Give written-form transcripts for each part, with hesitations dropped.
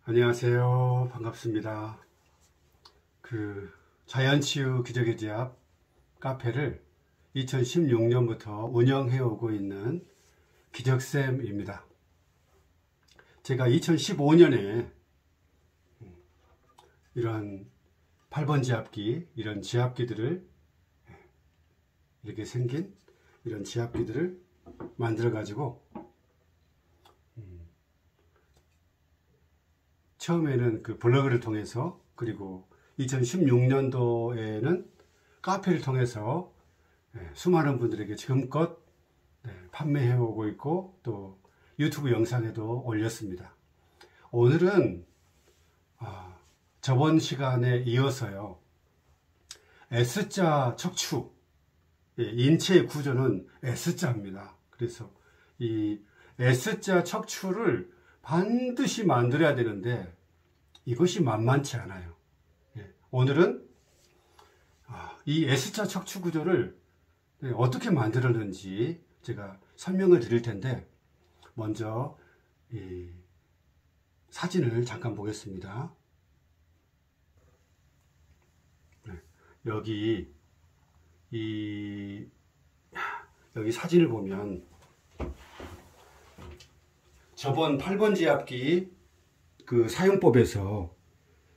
안녕하세요. 반갑습니다. 자연치유 기적의 지압 카페를 2016년부터 운영해 오고 있는 기적쌤입니다. 제가 2015년에 이런 8번 지압기, 이런 지압기들을 이렇게 생긴 이런 지압기들을 만들어 가지고 처음에는 블로그를 통해서, 그리고 2016년도에는 카페를 통해서 수많은 분들에게 지금껏 판매해 오고 있고, 또 유튜브 영상에도 올렸습니다. 오늘은 저번 시간에 이어서요, S자 척추, 인체의 구조는 S자입니다. 그래서 이 S자 척추를 반드시 만들어야 되는데 이것이 만만치 않아요. 오늘은 이 S자 척추 구조를 어떻게 만들었는지 제가 설명을 드릴 텐데, 먼저 이 사진을 잠깐 보겠습니다. 여기 사진을 보면 저번 8번 지압기 사용법에서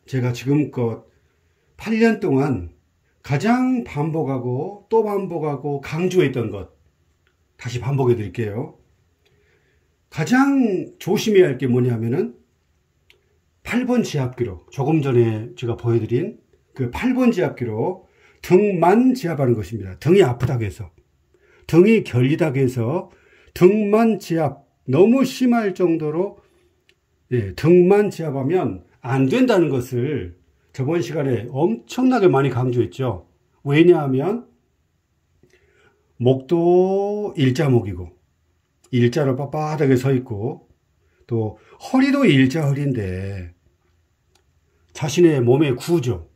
제가 지금껏 8년 동안 가장 반복하고 또 반복하고 강조했던 것 다시 반복해 드릴게요. 가장 조심해야 할 게 뭐냐면은 8번 지압기로, 조금 전에 제가 보여드린 8번 지압기로 등만 지압하는 것입니다. 등이 아프다고 해서, 등이 결리다고 해서 등만 지압, 너무 심할 정도로 등만 지압하면 안 된다는 것을 저번 시간에 엄청나게 많이 강조했죠. 왜냐하면 목도 일자목이고 일자로 빳빳하게 서 있고, 또 허리도 일자 허리인데 자신의 몸의 구조,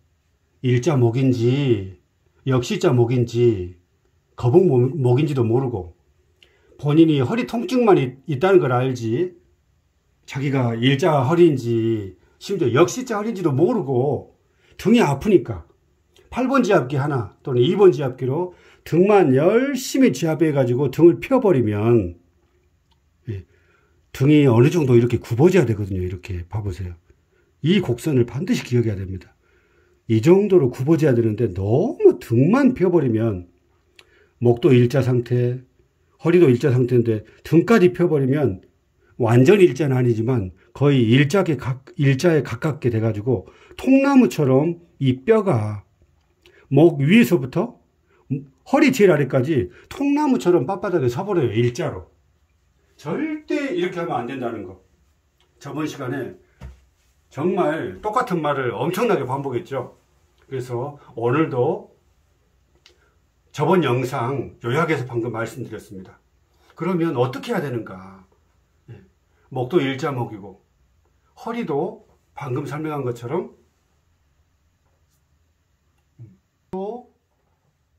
일자목인지 역시자목인지 거북목인지도 모르고 본인이 허리 통증만 있다는 걸 알지, 자기가 일자 허리인지 심지어 역시자 허리인지도 모르고 등이 아프니까 8번 지압기 하나 또는 2번 지압기로 등만 열심히 지압해 가지고 등을 펴버리면 등이 어느 정도 이렇게 굽어져야 되거든요. 이렇게 봐보세요. 이 곡선을 반드시 기억해야 됩니다. 이 정도로 굽어져야 되는데 너무 등만 펴버리면, 목도 일자 상태, 허리도 일자 상태인데 등까지 펴버리면 완전 일자는 아니지만 거의 일자에 가깝게 돼가지고 통나무처럼 이 뼈가 목 위에서부터 허리 제일 아래까지 통나무처럼 빳빳하게 서버려요. 일자로. 절대 이렇게 하면 안 된다는 거, 저번 시간에 정말 똑같은 말을 엄청나게 반복했죠. 그래서 오늘도 저번 영상 요약해서 방금 말씀드렸습니다. 그러면 어떻게 해야 되는가? 목도 일자목이고 허리도 방금 설명한 것처럼 또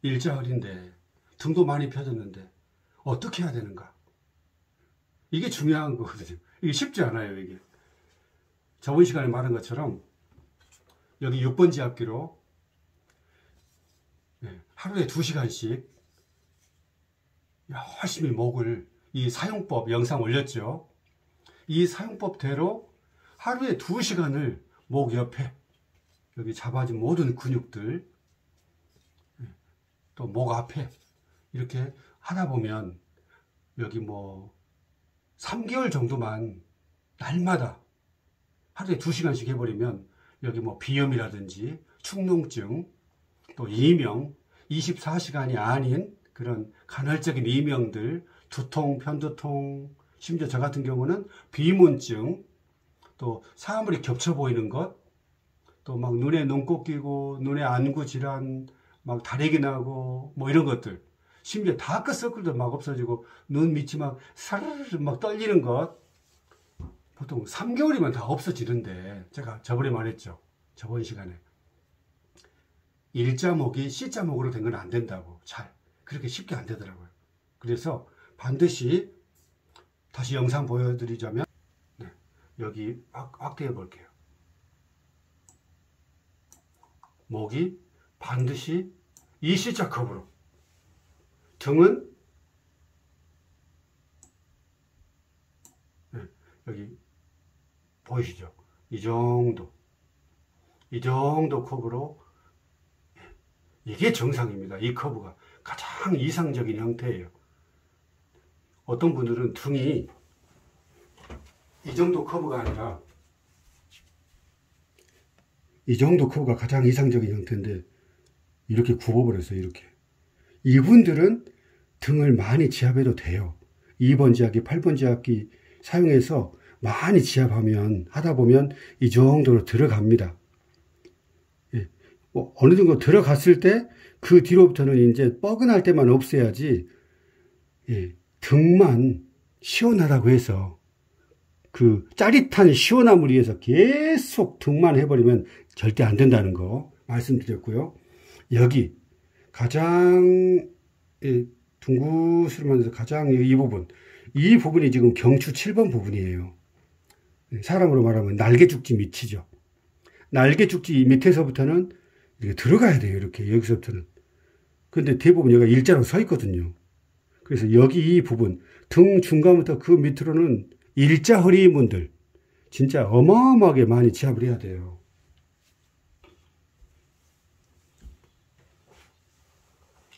일자허리인데 등도 많이 펴졌는데 어떻게 해야 되는가? 이게 중요한 거거든요. 이게 쉽지 않아요. 이게 저번 시간에 말한 것처럼 여기 6번 지압기로 하루에 2시간씩 열심히 목을, 이 사용법 영상 올렸죠. 이 사용법대로 하루에 2시간을 목 옆에 여기 잡아진 모든 근육들, 또 목 앞에 이렇게 하다 보면 여기 3개월 정도만 날마다 하루에 2시간씩 해버리면 여기 비염이라든지 축농증, 또 이명, 24시간이 아닌 그런 간헐적인 이명들, 두통, 편두통, 심지어 저 같은 경우는 비문증, 또 사물이 겹쳐 보이는 것, 또 막 눈에 눈곱 끼고 눈에 안구 질환, 막 다래기 나고 이런 것들, 심지어 다크서클도 막 없어지고 눈 밑이 막 사르르 막 떨리는 것, 보통 3개월이면 다 없어지는데, 제가 저번에 말했죠. 저번 시간에 일자목이 C자목으로 된 건 안 된다고. 그렇게 쉽게 안 되더라고요. 그래서 반드시 다시 영상 보여드리자면 여기 확대해 볼게요. 목이 반드시 이 C자 컵으로, 등은 여기 보이시죠? 이 정도 컵으로, 이게 정상입니다. 이 커브가 가장 이상적인 형태예요. 어떤 분들은 등이 이 정도 커브가 아니라 이 정도 커브가 가장 이상적인 형태인데 이렇게 굽어버렸어요. 이렇게. 이분들은 등을 많이 지압해도 돼요. 2번 지압기, 8번 지압기 사용해서 많이 지압하면, 하다 보면 이 정도로 들어갑니다. 예. 어느 정도 들어갔을 때 그 뒤로부터는 이제 뻐근할 때만 없애야지, 예. 등만 시원하다고 해서 그 짜릿한 시원함을 위해서 계속 등만 해버리면 절대 안 된다는 거 말씀드렸고요. 여기 가장 둥그스름하면서 가장 이 부분이 지금 경추 7번 부분이에요. 사람으로 말하면 날개죽지 밑이죠. 날개죽지 밑에서부터는 이렇게 들어가야 돼요. 이렇게 여기서부터는. 근데 대부분 여기가 일자로 서 있거든요. 그래서 여기 이 부분, 등 중간부터 그 밑으로는 일자 허리인 분들 진짜 어마어마하게 많이 지압을 해야 돼요.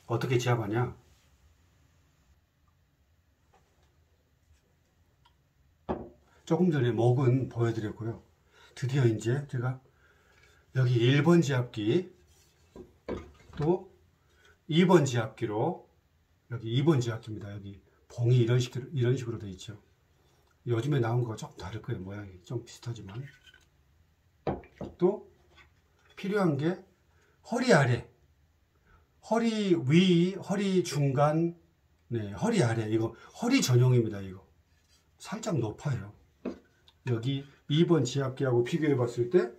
어떻게 지압하냐? 조금 전에 목은 보여드렸고요. 드디어 이제 제가 여기 1번 지압기 또 2번 지압기로, 여기 2번 지압기입니다. 여기 봉이 이런 식으로 되어 있죠. 요즘에 나온 거가 조금 다를 거예요. 모양이 좀 비슷하지만. 또 필요한 게 허리 아래, 허리 위, 허리 중간, 네, 허리 아래. 이거 허리 전용입니다. 이거 살짝 높아요. 여기 2번 지압기하고 비교해 봤을 때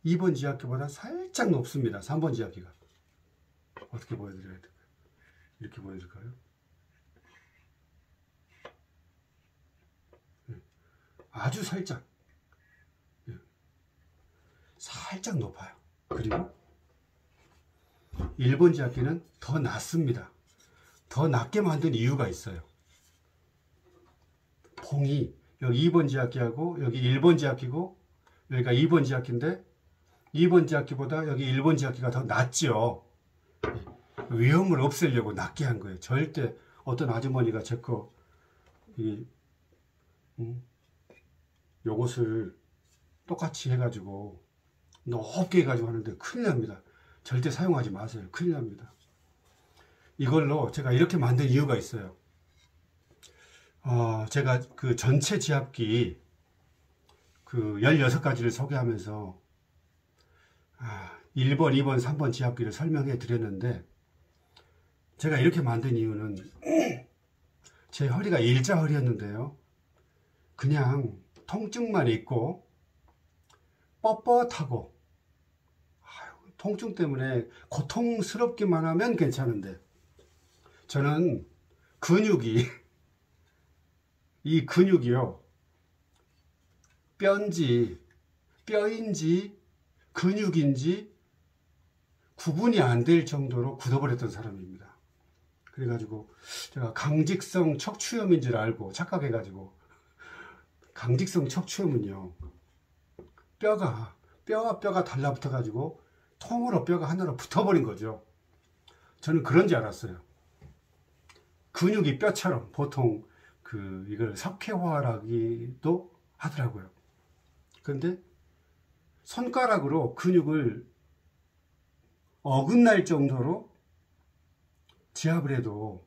2번 지압기보다 살짝 높습니다. 3번 지압기가. 어떻게 보여드려야 될까요? 이렇게 보여드릴까요? 아주 살짝, 살짝 높아요. 그리고 1번 지압기는 더 낮습니다. 더 낮게 만든 이유가 있어요. 봉이 여기 2번 지압기하고 여기 1번 지압기고 여기가 2번 지압기인데 2번 지압기보다 여기 1번 지압기가 더 낮죠. 위험을 없애려고 낮게 한 거예요. 절대 어떤 아주머니가 제 거 요것을 똑같이 해가지고 높게 해가지고 하는데 큰일 납니다. 절대 사용하지 마세요. 큰일 납니다. 이걸로 제가 이렇게 만든 이유가 있어요. 제가 그 전체 지압기 그 16가지를 소개하면서 1번, 2번, 3번 지압기를 설명해 드렸는데, 제가 이렇게 만든 이유는 제 허리가 일자 허리였는데요. 그냥 통증만 있고 뻣뻣하고 통증 때문에 고통스럽기만 하면 괜찮은데, 저는 이 근육이요, 뼈인지 근육인지 구분이 안 될 정도로 굳어버렸던 사람입니다. 그래가지고 제가 강직성 척추염인 줄 알고 착각해가지고, 강직성 척추염은요, 뼈와 뼈가 달라붙어가지고 통으로 뼈가 하나로 붙어버린 거죠. 저는 그런 줄 알았어요. 근육이 뼈처럼 보통 이걸 석회화라기도 하더라고요. 그런데 손가락으로 근육을 어긋날 정도로 지압을 해도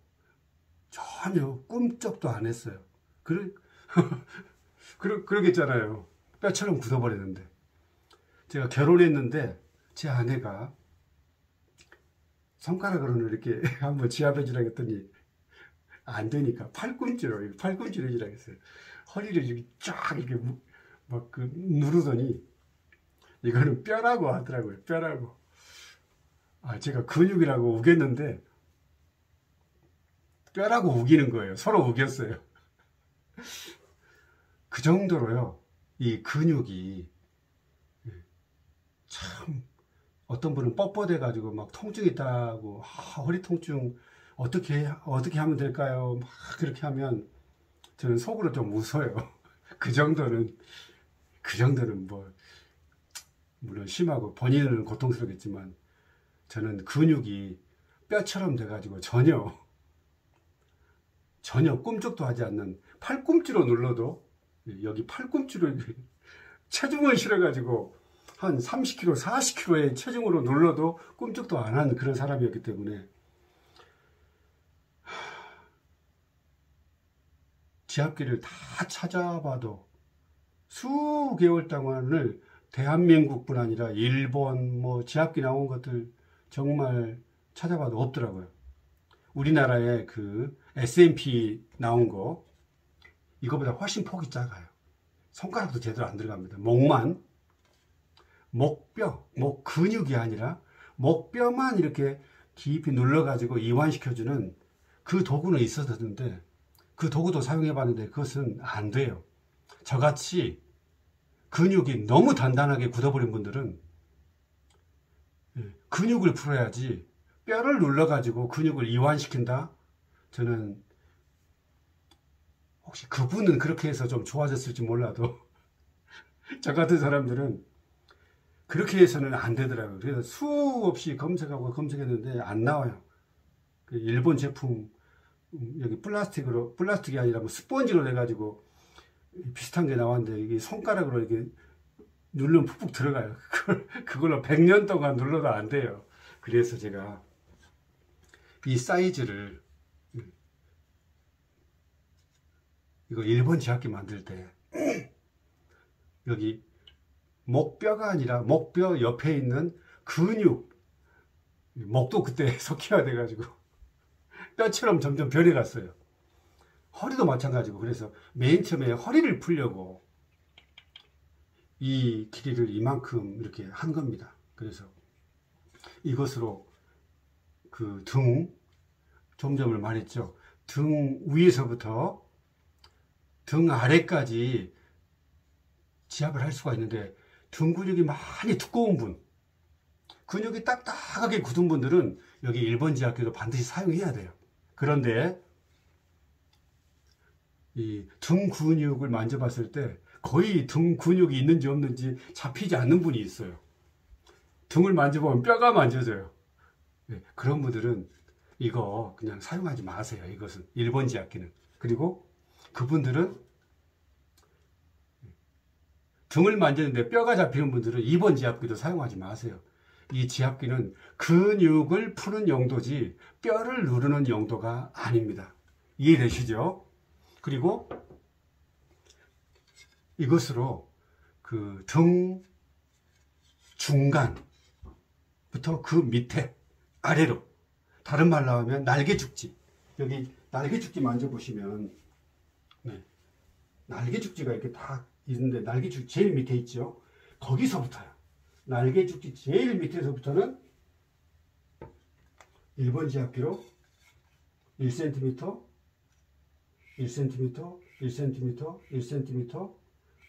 전혀 꿈쩍도 안 했어요. 그러겠잖아요. 뼈처럼 굳어버렸는데. 제가 결혼했는데 제 아내가 손가락으로는 이렇게 한번 지압해주라고 했더니 안 되니까 팔꿈치로 해주라고 했어요. 허리를 이렇게 쫙 이렇게 막 누르더니 이거는 뼈라고 하더라고요. 뼈라고. 제가 근육이라고 우겼는데 뼈라고 우기는 거예요. 서로 우겼어요. 그 정도로요, 이 근육이 참, 어떤 분은 뻣뻣해 가지고 막 통증이 있다고, 허리 통증 어떻게 하면 될까요? 막 그렇게 하면 저는 속으로 좀 웃어요. 그 정도는 뭐 물론 심하고 본인은 고통스럽겠지만 저는 근육이 뼈처럼 돼가지고 전혀 꿈쩍도 하지 않는, 팔꿈치로 눌러도, 여기 팔꿈치로 체중을 실어가지고 한 30kg, 40kg의 체중으로 눌러도 꿈쩍도 안 하는 그런 사람이었기 때문에 지압기를 다 찾아봐도 수개월 동안을 대한민국뿐 아니라 일본 뭐 지압기 나온 것들 정말 찾아봐도 없더라고요. 우리나라에 그 S&P 나온 거 이거보다 훨씬 폭이 작아요. 손가락도 제대로 안 들어갑니다. 목뼈, 목 근육이 아니라 목뼈만 이렇게 깊이 눌러가지고 이완시켜주는 그 도구는 있었는데, 그 도구도 사용해봤는데 그것은 안 돼요. 저같이 근육이 너무 단단하게 굳어버린 분들은 근육을 풀어야지, 뼈를 눌러가지고 근육을 이완시킨다? 저는 혹시 그분은 그렇게 해서 좀 좋아졌을지 몰라도 저 같은 사람들은 그렇게 해서는 안 되더라고요. 그래서 수없이 검색했는데 안 나와요. 그 일본 제품, 여기 플라스틱이 아니라 뭐 스펀지로 돼가지고 비슷한 게 나왔는데, 이게 손가락으로 이렇게 누르면 푹푹 들어가요. 그걸로 100년 동안 눌러도 안 돼요. 그래서 제가 이 사이즈를, 이거 일본 지압기 만들 때 여기 목뼈가 아니라 목뼈 옆에 있는 근육, 목도 그때 석회화 돼가지고 뼈처럼 점점 변해갔어요. 허리도 마찬가지고. 그래서 맨 처음에 허리를 풀려고 이 길이를 이만큼 이렇게 한 겁니다. 그래서 이것으로 그 점점을 말했죠. 등 위에서부터 등 아래까지 지압을 할 수가 있는데, 등 근육이 많이 두꺼운 분, 근육이 딱딱하게 굳은 분들은 여기 1번 지압기도 반드시 사용해야 돼요. 그런데 이 등 근육을 만져봤을 때 거의 등 근육이 있는지 없는지 잡히지 않는 분이 있어요. 등을 만져보면 뼈가 만져져요. 그런 분들은 이거 그냥 사용하지 마세요. 이것은 1번 지압기는. 그리고 그분들은 등을 만지는데 뼈가 잡히는 분들은 2번 지압기도 사용하지 마세요. 이 지압기는 근육을 푸는 용도지 뼈를 누르는 용도가 아닙니다. 이해되시죠? 그리고 이것으로 그 등 중간부터 그 밑에 아래로, 다른 말로 하면 날개죽지, 여기 날개죽지 만져보시면 날개죽지가 이렇게 다 있는데, 날개죽지 제일 밑에 있죠. 거기서부터요, 날개죽지 제일 밑에서부터는 1번 지압기로 1cm, 1cm, 1cm, 1cm,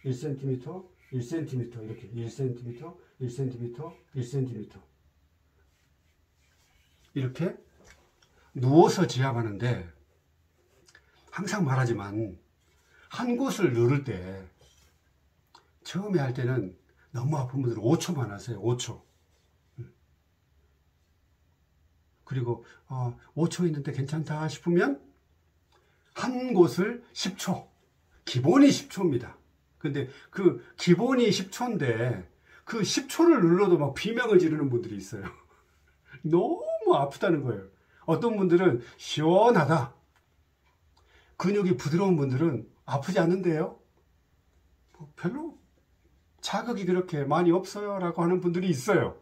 1cm, 1cm, 이렇게 1cm, 1cm, 1cm 이렇게 누워서 지압하는데, 항상 말하지만 한 곳을 누를 때 처음에 할 때는 너무 아픈 분들은 5초만 하세요. 5초. 그리고 5초 있는데 괜찮다 싶으면 한 곳을 10초. 기본이 10초입니다. 근데 그 기본이 10초인데 그 10초를 눌러도 막 비명을 지르는 분들이 있어요. 너무 아프다는 거예요. 어떤 분들은 시원하다, 근육이 부드러운 분들은 아프지 않는데요, 별로 자극이 그렇게 많이 없어요 라고 하는 분들이 있어요.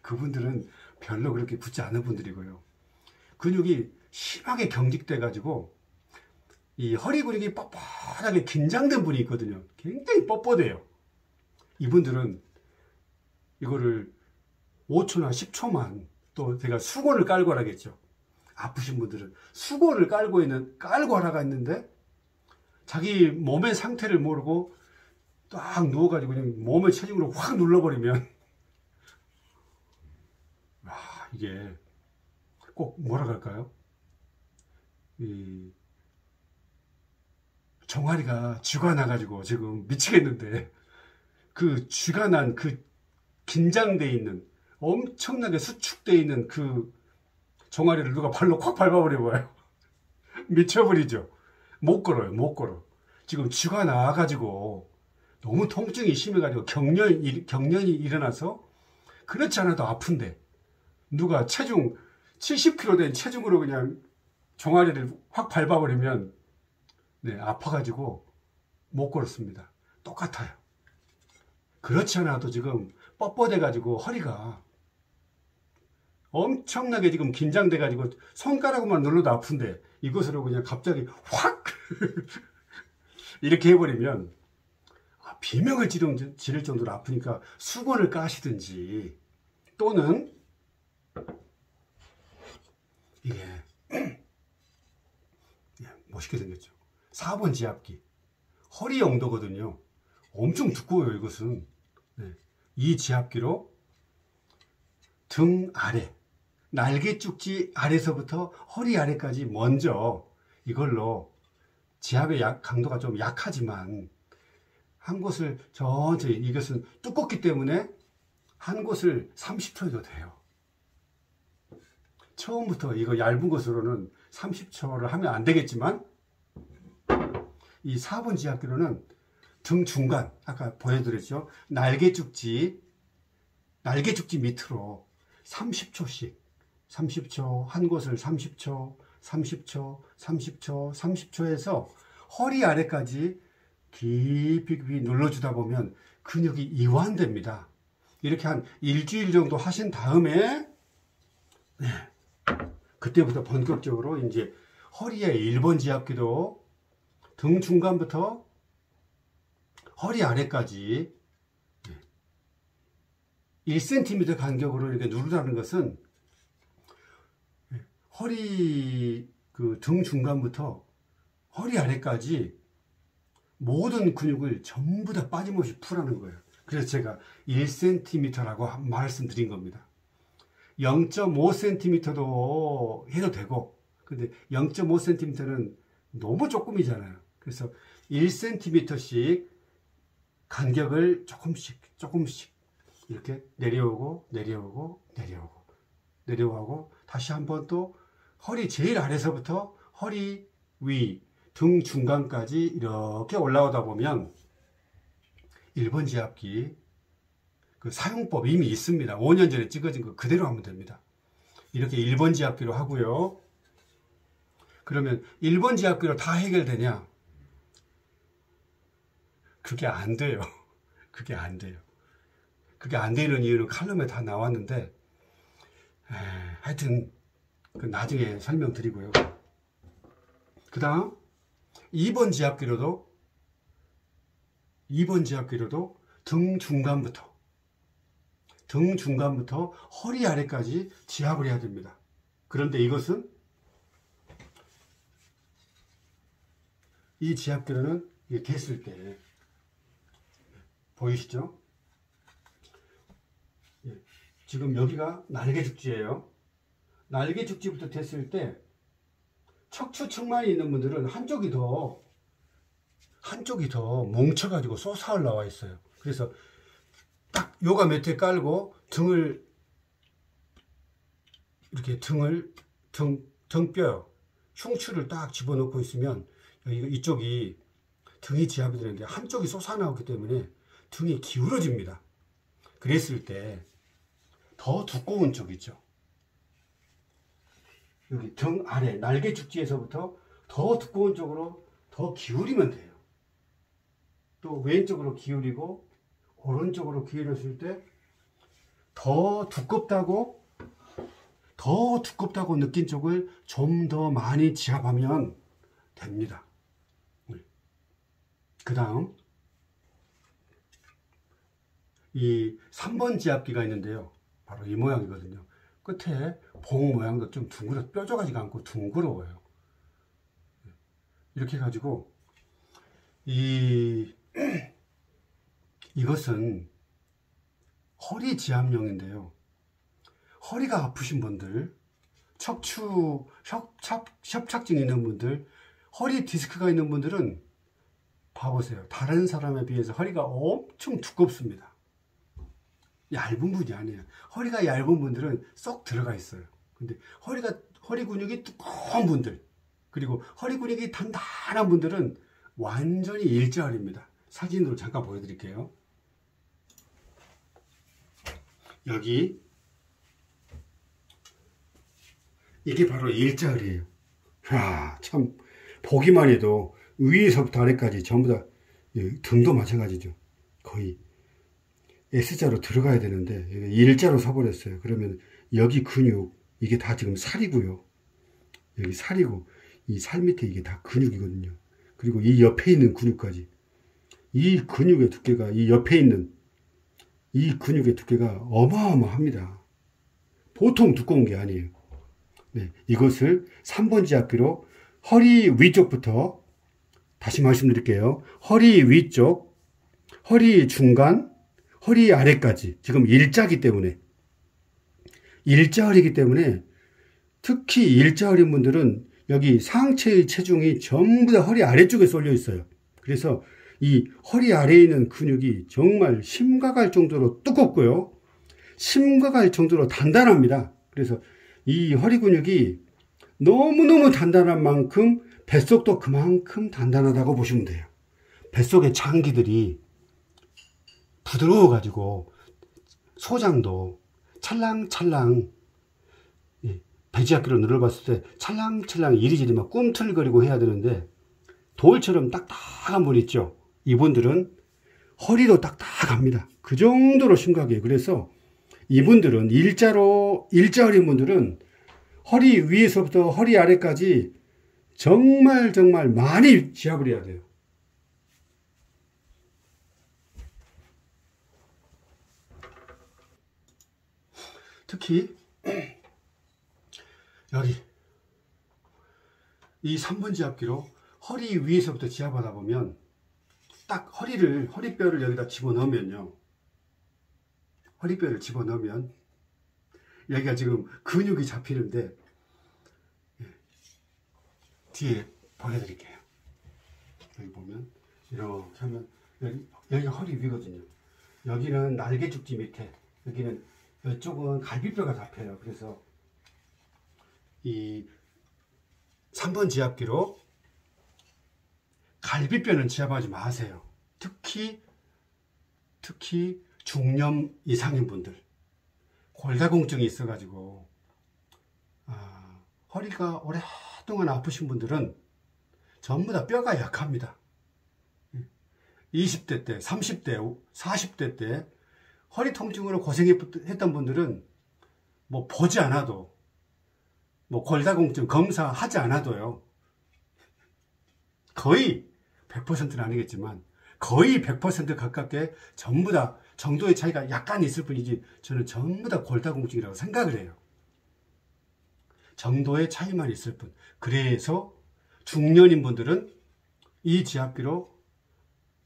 그분들은 별로 그렇게 붙지 않은 분들이고요. 근육이 심하게 경직돼 가지고 이 허리 근육이 뻣뻣하게 긴장된 분이 있거든요. 굉장히 뻣뻣해요. 이분들은 이거를 5초나 10초만, 또 제가 수건을 깔고 하라겠죠. 아프신 분들은 수건을 깔고 하라가 있는데 자기 몸의 상태를 모르고 딱 누워가지고 그냥 몸의 체중으로 확 눌러버리면 이게 꼭 뭐라 할까요? 이 종아리가 쥐가 나가지고 지금 미치겠는데 그 쥐가 난 그 긴장돼 있는 엄청나게 수축돼 있는 그 종아리를 누가 발로 콱 밟아버려봐요. 미쳐버리죠. 못 걸어요. 못 걸어. 지금 쥐가 나와가지고 너무 통증이 심해가지고 경련이 일어나서 그렇지 않아도 아픈데 누가 체중 70kg 된 체중으로 그냥 종아리를 확 밟아버리면 아파가지고 못 걸었습니다. 똑같아요. 그렇지 않아도 지금 뻣뻣해가지고 허리가 엄청나게 지금 긴장돼가지고 손가락만 눌러도 아픈데 이것으로 그냥 갑자기 확 이렇게 해버리면 비명을 지를 정도로 아프니까 수건을 까시든지 또는 이게 멋있게 생겼죠. 4번 지압기 허리 용도거든요. 엄청 두꺼워요. 이것은 이 지압기로 등 아래 날개쭉지 아래서부터 허리 아래까지 먼저 이걸로 지압의 강도가 좀 약하지만 한 곳을 천천히 이것은 두껍기 때문에 한 곳을 30초 해도 돼요. 처음부터 이거 얇은 것으로는 30초를 하면 안 되겠지만 이 4번 지압기로는 등 중간 아까 보여드렸죠. 날개쭉지 밑으로 30초씩 30초 한 곳을 30초 30초 30초 30초 해서 허리 아래까지 깊이 눌러주다 보면 근육이 이완됩니다. 이렇게 한 일주일 정도 하신 다음에 그때부터 본격적으로 이제 허리에 1번 지압기도 등 중간부터 허리 아래까지 1cm 간격으로 이렇게 누르라는 것은 허리 등 중간부터 허리 아래까지 모든 근육을 전부 다 빠짐없이 풀라는 거예요. 그래서 제가 1cm라고 말씀드린 겁니다. 0.5cm도 해도 되고 근데 0.5cm는 너무 조금이잖아요. 그래서 1cm씩 간격을 조금씩 이렇게 내려오고 다시 한번 또 허리 제일 아래서부터 허리 위, 등 중간까지 이렇게 올라오다 보면 1번 지압기 그 사용법 이미 있습니다. 5년 전에 찍어진 거 그대로 하면 됩니다. 이렇게 1번 지압기로 하고요. 그러면 1번 지압기로 다 해결되냐? 그게 안 돼요. 그게 안 돼요. 그게 안 되는 이유는 칼럼에 다 나왔는데 하여튼 나중에 설명드리고요. 그 다음 2번 지압기로도 등 중간부터 허리 아래까지 지압을 해야 됩니다. 그런데 이것은 이 지압기로는 이렇게 됐을 때 보이시죠? 지금 여기가 날개죽지예요. 날개죽지부터 됐을 때 척추측만이 있는 분들은 한쪽이 더 뭉쳐가지고 솟아 올라와 있어요. 그래서 딱 요가 매트에 깔고 등을 이렇게 등뼈 흉추를 딱 집어넣고 있으면 이쪽이 등이 지압이 되는데 한쪽이 솟아나오기 때문에 등이 기울어집니다. 그랬을 때 더 두꺼운 쪽 있죠. 여기 등 아래 날개죽지에서부터 더 두꺼운 쪽으로 더 기울이면 돼요. 또 왼쪽으로 기울이고 오른쪽으로 기울였을 때 더 두껍다고 느낀 쪽을 좀 더 많이 지압하면 됩니다. 그 다음 이 3번 지압기가 있는데요. 바로 이 모양이거든요. 끝에 봉 모양도 좀 뾰족하지가 않고 둥그러워요. 이렇게 해가지고 이것은 허리 지압용인데요. 허리가 아프신 분들, 척추 협착증 있는 분들, 허리 디스크가 있는 분들은 봐보세요. 다른 사람에 비해서 허리가 엄청 두껍습니다. 얇은 분이 아니에요. 허리가 얇은 분들은 쏙 들어가 있어요. 근데 허리 근육이 두꺼운 분들, 그리고 허리 근육이 단단한 분들은 완전히 일자허리입니다. 사진으로 잠깐 보여드릴게요. 여기 이게 바로 일자허리예요. 참 보기만 해도 위에서부터 아래까지 전부 다, 등도 마찬가지죠. 거의 S자로 들어가야 되는데 일자로 서버렸어요. 그러면 여기 근육, 이게 다 지금 살이고요. 여기 살이고 이 살 밑에 이게 다 근육이거든요. 그리고 이 옆에 있는 근육까지, 이 근육의 두께가, 이 옆에 있는 이 근육의 두께가 어마어마합니다. 보통 두꺼운 게 아니에요. 네, 이것을 3번 지압기로 허리 위쪽부터, 다시 말씀드릴게요. 허리 위쪽, 허리 중간, 허리 아래까지, 지금 일자이기 때문에, 일자허리이기 때문에, 특히 일자허리인 분들은 여기 상체의 체중이 전부 다 허리 아래쪽에 쏠려 있어요. 그래서 이 허리 아래에 있는 근육이 정말 심각할 정도로 두껍고요. 심각할 정도로 단단합니다. 그래서 이 허리 근육이 너무너무 단단한 만큼 뱃속도 그만큼 단단하다고 보시면 돼요. 뱃속의 장기들이 부드러워가지고 소장도 찰랑찰랑, 배지압기로 눌러봤을 때 찰랑찰랑 이리저리 막 꿈틀거리고 해야 되는데, 돌처럼 딱딱한 분 있죠. 이분들은 허리도 딱딱합니다. 그 정도로 심각해요. 그래서 이분들은 일자허리 분들은 허리 위에서부터 허리 아래까지 정말 많이 지압을 해야 돼요. 특히 여기 이 3번 지압기로 허리 위에서부터 지압하다 보면 딱 허리뼈를 여기다 집어넣으면요. 허리뼈를 집어넣으면 여기가 지금 근육이 잡히는데, 뒤에 보여드릴게요. 여기 보면 이렇게 하면 여기 허리 위거든요. 여기는 날개 죽지 밑에, 여기는, 이쪽은 갈비뼈가 잡혀요. 그래서 이 3번 지압기로 갈비뼈는 지압하지 마세요. 특히 중년 이상인 분들, 골다공증이 있어가지고 허리가 오랫동안 아프신 분들은 전부 다 뼈가 약합니다. 20대 때, 30대, 40대 때 허리 통증으로 고생했던 분들은 뭐 보지 않아도, 뭐 골다공증 검사하지 않아도요, 거의 100%는 아니겠지만 거의 100% 가깝게 전부 다 정도의 차이가 약간 있을 뿐이지, 저는 전부 다 골다공증이라고 생각을 해요. 정도의 차이만 있을 뿐. 그래서 중년인 분들은 이 지압기로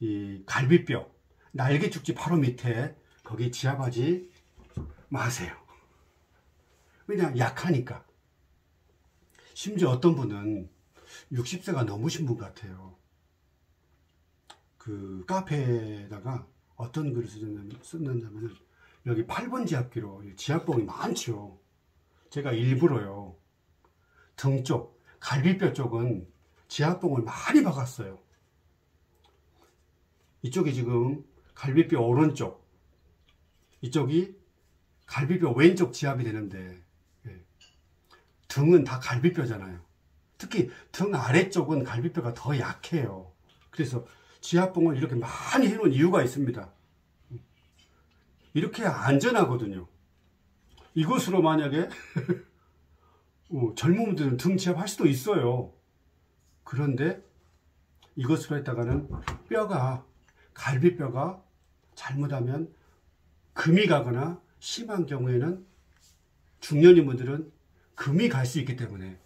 이 갈비뼈, 날개축지 바로 밑에 거기 지압하지 마세요. 왜냐, 약하니까. 심지어 어떤 분은 60세가 넘으신 분 같아요. 그 카페에다가 어떤 글을 썼냐면 여기 8번 지압기로 지압봉이 많죠. 제가 일부러요, 등 쪽, 갈비뼈 쪽은 지압봉을 많이 박았어요. 이쪽이 지금 갈비뼈 오른쪽, 이쪽이 갈비뼈 왼쪽 지압이 되는데, 등은 다 갈비뼈잖아요. 특히 등 아래쪽은 갈비뼈가 더 약해요. 그래서 지압봉을 이렇게 많이 해놓은 이유가 있습니다. 이렇게 안전하거든요. 이것으로 만약에 젊은 분들은 등 지압할 수도 있어요. 그런데 이것으로 했다가는 갈비뼈가 잘못하면 금이 가거나 심한 경우에는 중년인 분들은 금이 갈 수 있기 때문에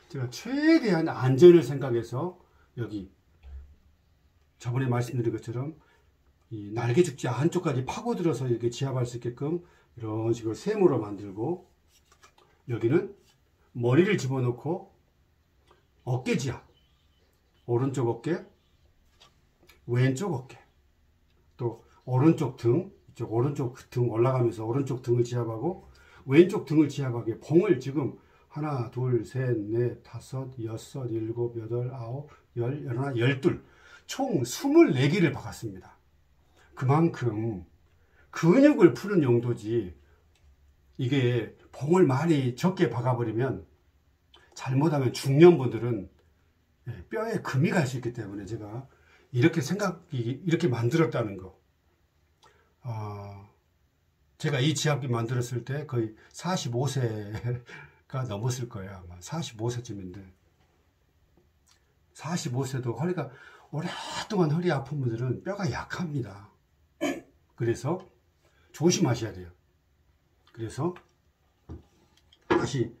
제가 최대한 안전을 생각해서 여기 저번에 말씀드린 것처럼 이 날개 죽지 안쪽까지 파고들어서 이렇게 지압할 수 있게끔 이런 식으로 세모로 만들고, 여기는 머리를 집어넣고 어깨 지압, 오른쪽 어깨, 왼쪽 어깨, 또 오른쪽 등, 이쪽 오른쪽 등 올라가면서 오른쪽 등을 지압하고 왼쪽 등을 지압하게 봉을 지금 하나, 둘, 셋, 넷, 다섯, 여섯, 일곱, 여덟, 아홉, 열, 열하나, 열둘, 총 24개를 박았습니다. 그만큼 근육을 푸는 용도지, 이게 봉을 많이 적게 박아버리면 잘못하면 중년분들은 뼈에 금이 갈 수 있기 때문에 제가 이렇게 만들었다는 거. 제가 이 지압기 만들었을 때 거의 45세가 넘었을 거예요. 아마 45세쯤인데, 45세도 허리가, 오랫동안 허리 아픈 분들은 뼈가 약합니다. 그래서 조심하셔야 돼요. 그래서 다시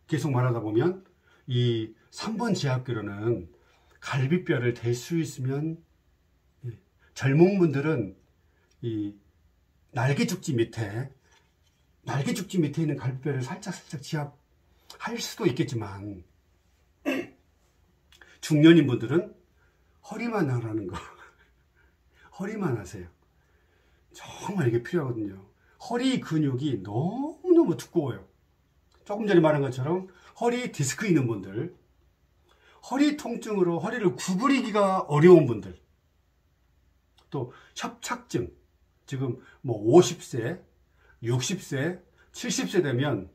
계속 말하다 보면 이 3번 지압기로는 갈비뼈를 댈 수 있으면, 젊은 분들은 이 날개죽지 밑에 있는 갈비뼈를 살짝 지압할 수도 있겠지만, 중년인 분들은 허리만 하라는 거. 허리만 하세요. 정말 이게 필요하거든요. 허리 근육이 너무너무 두꺼워요. 조금 전에 말한 것처럼 허리 디스크 있는 분들, 허리 통증으로 허리를 구부리기가 어려운 분들, 또 협착증, 지금 뭐 50세, 60세, 70세 되면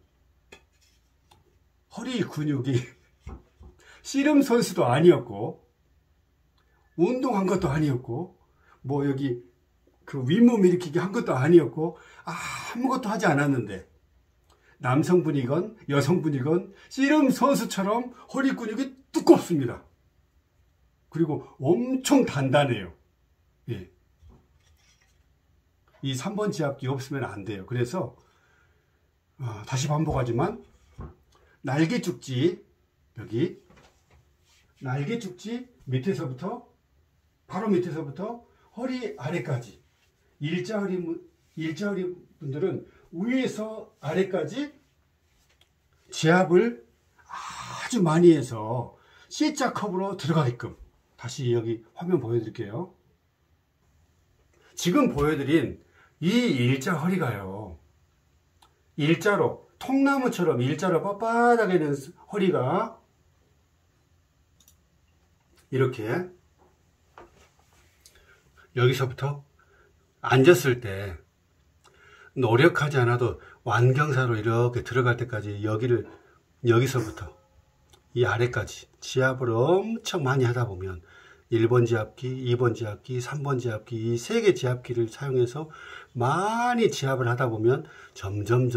허리 근육이 씨름 선수도 아니었고, 운동한 것도 아니었고, 뭐 여기 그 윗몸 일으키기 한 것도 아니었고, 아무것도 하지 않았는데, 남성분이건 여성분이건 씨름 선수처럼 허리 근육이 두껍습니다. 그리고 엄청 단단해요. 예. 이 3번 지압기 없으면 안 돼요. 그래서 다시 반복하지만, 날개죽지, 여기 날개죽지 밑에서부터, 바로 밑에서부터 허리 아래까지, 일자허리 분들은 위에서 아래까지 지압을 아주 많이 해서 C자 컵으로 들어가게끔, 다시 여기 화면 보여드릴게요. 지금 보여드린 이 일자 허리가요, 일자로, 통나무처럼 일자로 빳빳하게 있는 허리가 이렇게 여기서부터 앉았을 때 노력하지 않아도 완경사로 이렇게 들어갈 때까지 여기서부터 이 아래까지 지압을 엄청 많이 하다 보면 1번 지압기, 2번 지압기, 3번 지압기, 이 3개 지압기를 사용해서 많이 지압을 하다 보면 점점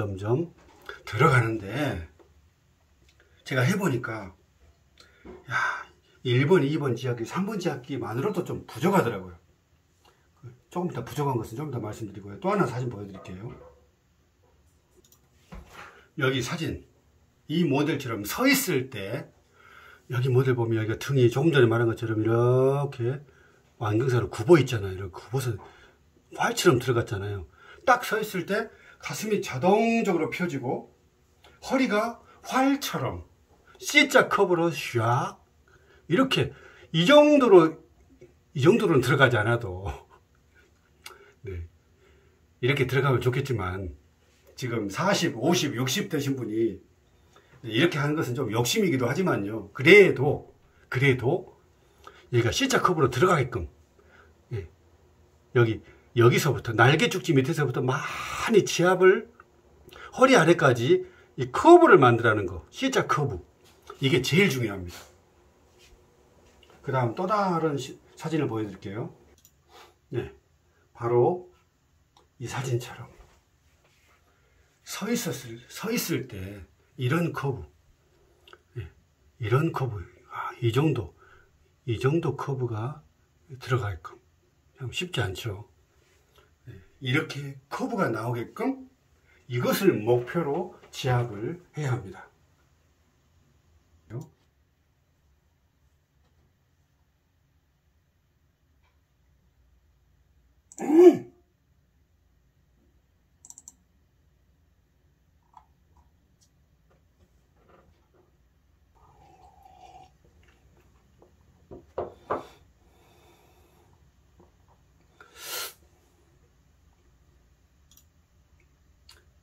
들어가는데, 제가 해보니까 1번, 2번 지압기, 3번 지압기만으로도 좀 부족하더라고요. 조금 더 부족한 것은 좀 더 말씀드리고요. 또 하나 사진 보여드릴게요. 여기 사진, 이 모델처럼 서 있을 때, 여기 모델 보면 여기가 등이 조금 전에 말한 것처럼 이렇게 완경사로 굽어 있잖아요. 이렇게 굽어서 활처럼 들어갔잖아요. 딱 서 있을 때 가슴이 자동적으로 펴지고 허리가 활처럼 C자 컵으로 샥 이렇게 이 정도로는 들어가지 않아도 네, 이렇게 들어가면 좋겠지만, 지금 40, 50, 60 되신 분이 이렇게 하는 것은 좀 욕심이기도 하지만요. 그래도 얘가 C자 컵으로 들어가게끔, 여기서부터 날개죽지 밑에서부터 많이 지압을 허리 아래까지 이 커브를 만들라는 거, C자 커브, 이게 제일 중요합니다. 그 다음 또 다른 사진을 보여드릴게요. 네, 바로 이 사진처럼 서 있을 때 이런 커브, 이런 커브, 이 정도 커브가 들어가게끔, 참 쉽지 않죠. 이렇게 커브가 나오게끔 이것을 목표로 지압을 해야 합니다.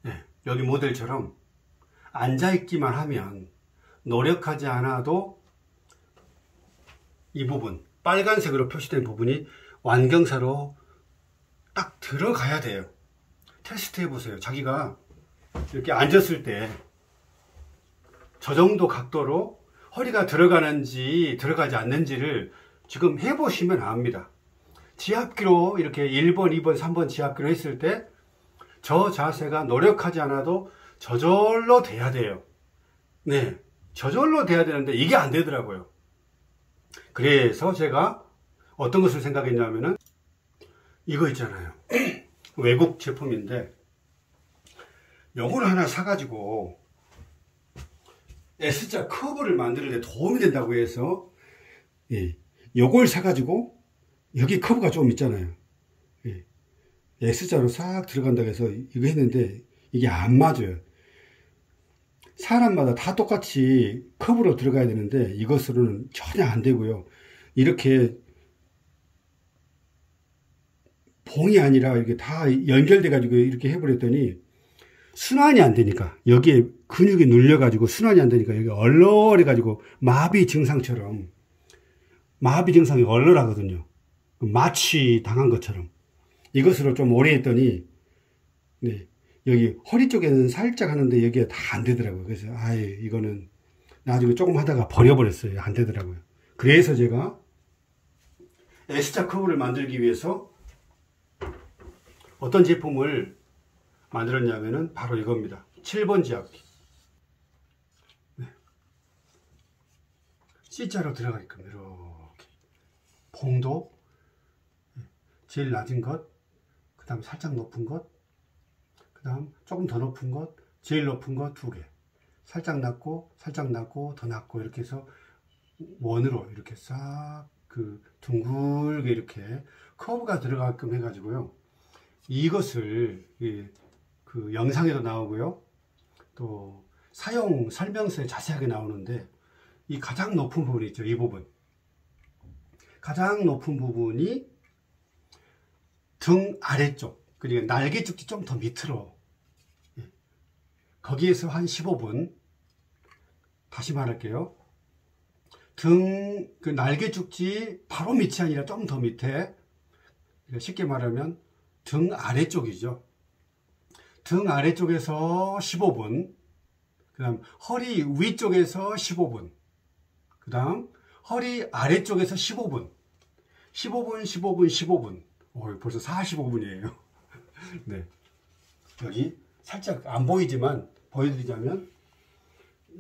네, 여기 모델처럼 앉아있기만 하면 노력하지 않아도 이 부분 빨간색으로 표시된 부분이 완경사로 딱 들어가야 돼요. 테스트 해보세요. 자기가 이렇게 앉았을 때 저 정도 각도로 허리가 들어가는지 들어가지 않는지를 지금 해보시면 압니다. 지압기로 이렇게 1번, 2번, 3번 지압기로 했을 때 저 자세가 노력하지 않아도 저절로 돼야 돼요. 네, 저절로 돼야 되는데 이게 안 되더라고요. 그래서 제가 어떤 것을 생각했냐면은 이거 있잖아요. 외국 제품인데 요거를 하나 사가지고 S자 커브를 만드는 데 도움이 된다고 해서 요걸 사가지고 여기 커브가 좀 있잖아요. S자로 싹 들어간다고 해서 이거 했는데 이게 안 맞아요. 사람마다 다 똑같이 커브로 들어가야 되는데 이것으로는 전혀 안 되고요. 이렇게 봉이 아니라 이렇게 다 연결돼 가지고 이렇게 해버렸더니 순환이 안 되니까 여기에 근육이 눌려 가지고 순환이 안 되니까 여기 얼얼해 가지고 마비 증상처럼 마비 증상이 얼얼하거든요. 마취 당한 것처럼. 이것으로 좀 오래 했더니 네, 여기 허리 쪽에는 살짝 하는데 여기가 다 안 되더라고요. 그래서 이거는 나중에 조금 하다가 버려버렸어요. 안 되더라고요. 그래서 제가 S자 커브를 만들기 위해서 어떤 제품을 만들었냐면은 바로 이겁니다. 7번 지압기. 네. C자로 들어가게끔 이렇게 봉도 제일 낮은 것, 그 다음 살짝 높은 것, 그 다음 조금 더 높은 것, 제일 높은 것 2개, 살짝 낮고 살짝 낮고 더 낮고 이렇게 해서 원으로 이렇게 싹 그 둥글게 이렇게 커브가 들어가게끔 해가지고요. 이것을 그 영상에도 나오고요. 또 사용 설명서에 자세하게 나오는데 이 가장 높은 부분이 있죠. 이 부분. 가장 높은 부분이 등 아래쪽, 그리고 날개 쭉지 좀 더 밑으로. 거기에서 한 15분. 다시 말할게요. 그 날개 쭉지 바로 밑이 아니라 좀 더 밑에. 쉽게 말하면 등 아래쪽이죠. 등 아래쪽에서 15분. 그 다음 허리 위쪽에서 15분. 그 다음 허리 아래쪽에서 15분. 15분, 15분, 15분. 벌써 45분이에요. 네. 여기 살짝 안 보이지만 보여드리자면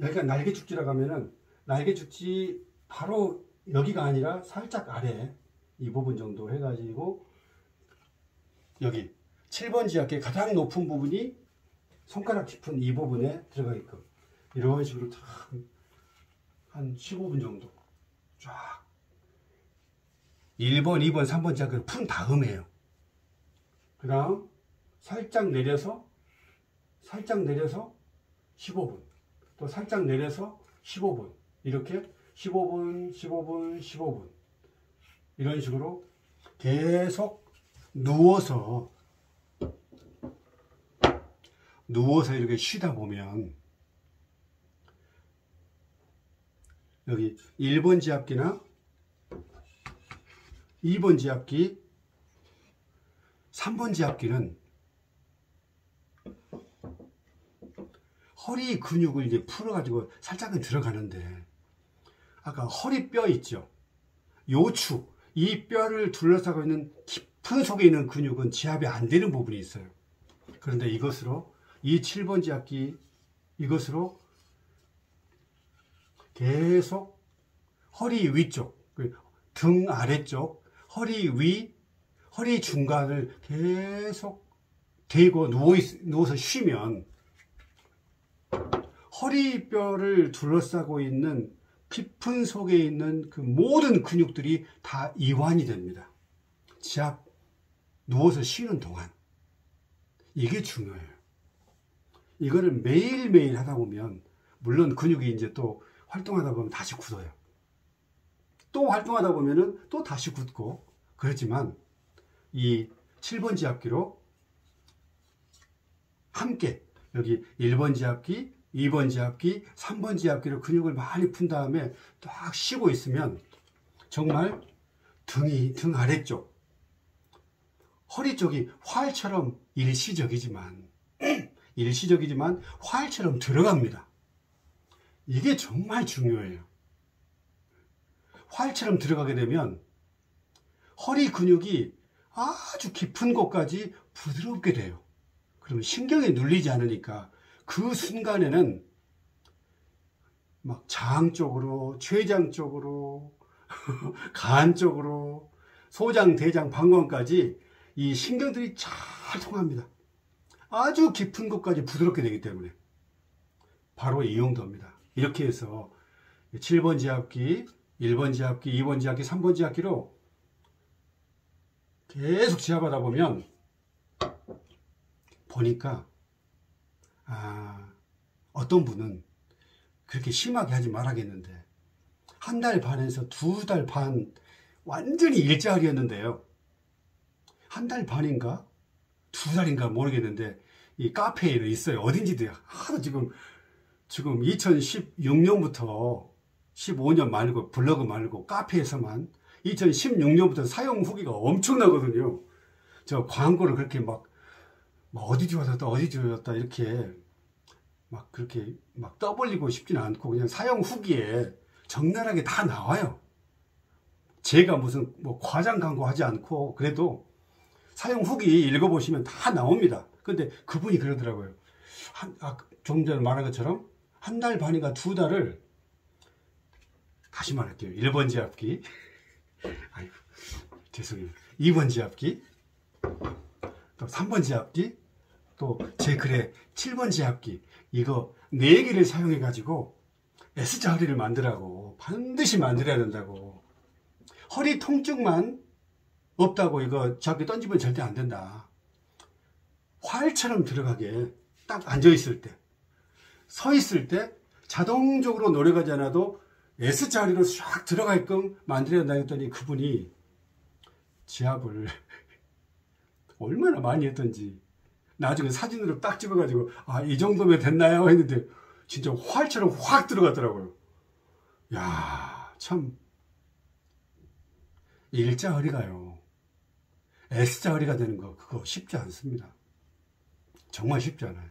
여기가 날개 축지라고 하면은 날개 축지 바로 여기가 아니라 살짝 아래 이 부분 정도 해가지고 여기 7번 지압기의 가장 높은 부분이 손가락 깊은 이 부분에 들어가게끔 이런 식으로 한 15분 정도 쫙 1번, 2번, 3번 지압기를 푼 다음에요. 그 다음 살짝 내려서 15분 또 살짝 내려서 15분 이렇게 15분, 15분, 15분 이런 식으로 계속 누워서 이렇게 쉬다 보면 여기 1번 지압기나 2번 지압기, 3번 지압기는 허리 근육을 이제 풀어가지고 살짝은 들어가는데 아까 허리뼈 있죠? 요축, 이 뼈를 둘러싸고 있는 깊은 속에 있는 근육은 지압이 안 되는 부분이 있어요. 그런데 이것으로 이 7번 지압기 이것으로 계속 허리 위쪽, 등 아래쪽, 허리 위, 허리 중간을 계속 대고 누워서 쉬면 허리뼈를 둘러싸고 있는 깊은 속에 있는 그 모든 근육들이 다 이완이 됩니다. 지압 누워서 쉬는 동안. 이게 중요해요. 이거를 매일매일 하다 보면, 물론 근육이 이제 또 활동하다 보면 다시 굳어요. 또 활동하다 보면은 또 다시 굳고, 그렇지만 이 7번 지압기로 함께 여기 1번 지압기, 2번 지압기, 3번 지압기로 근육을 많이 푼 다음에 딱 쉬고 있으면 정말 등 아래쪽, 허리 쪽이 활처럼 일시적이지만 활처럼 들어갑니다. 이게 정말 중요해요. 활처럼 들어가게 되면 허리 근육이 아주 깊은 곳까지 부드럽게 돼요. 그러면 신경에 눌리지 않으니까 그 순간에는 막 장 쪽으로, 췌장 쪽으로, 간 쪽으로, 소장, 대장, 방광까지 이 신경들이 잘 통합니다. 아주 깊은 곳까지 부드럽게 되기 때문에 바로 이 용도입니다. 이렇게 해서 7번 지압기, 1번 지압기, 2번 지압기, 3번 지압기로 계속 지압하다 보면 보니까 어떤 분은 그렇게 심하게 하지 말아야겠는데 1달 반에서 2달 반 완전히 일자리였는데요. 1달 반인가 2달인가 모르겠는데 이 카페에는 있어요. 어딘지도요. 하도 지금 2016년부터 15년 말고 블로그 말고 카페에서만 2016년부터 사용 후기가 엄청나거든요. 저 광고를 그렇게 막 어디 좋아졌다 이렇게 막 그렇게 막 떠벌리고 싶지는 않고 그냥 사용 후기에 적나라하게 다 나와요. 제가 무슨 뭐 과장 광고 하지 않고 그래도 사용 후기 읽어보시면 다 나옵니다. 근데 그분이 그러더라고요. 좀 전에 말한 것처럼 1달 반인가 2달을 다시 말할게요. 1번 지압기, 아이고, 죄송해요. 2번 지압기, 또 3번 지압기, 또 제 글에 7번 지압기, 이거 4개를 사용해 가지고 S자 허리를 만들라고, 반드시 만들어야 된다고. 허리 통증만 없다고 이거 지압기 던지면 절대 안 된다. 활처럼 들어가게 딱 앉아 있을 때, 서 있을 때 자동적으로 노력하지 않아도 S자 허리로 쫙 들어가게끔 만들어야 된다 했더니 그분이 지압을 얼마나 많이 했던지 나중에 사진으로 딱 찍어가지고 이 정도면 됐나요? 했는데 진짜 활처럼 확 들어갔더라고요. 야, 참 일자 허리가요 S자 허리가 되는 거 그거 쉽지 않습니다. 정말 쉽지 않아요.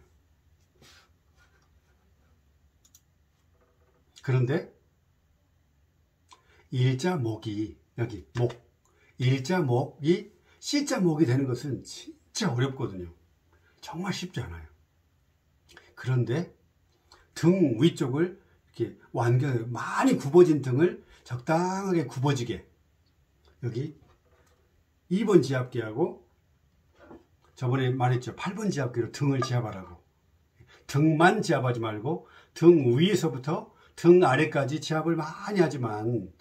그런데 일자 목이 여기 일자 목이 C자 목이 되는 것은 진짜 어렵거든요. 정말 쉽지 않아요. 그런데 등 위쪽을 이렇게 많이 굽어진 등을 적당하게 굽어지게 여기 2번 지압기하고 저번에 말했죠. 8번 지압기로 등을 지압하라고. 등만 지압하지 말고 등 위에서부터 등 아래까지 지압을 많이 하지만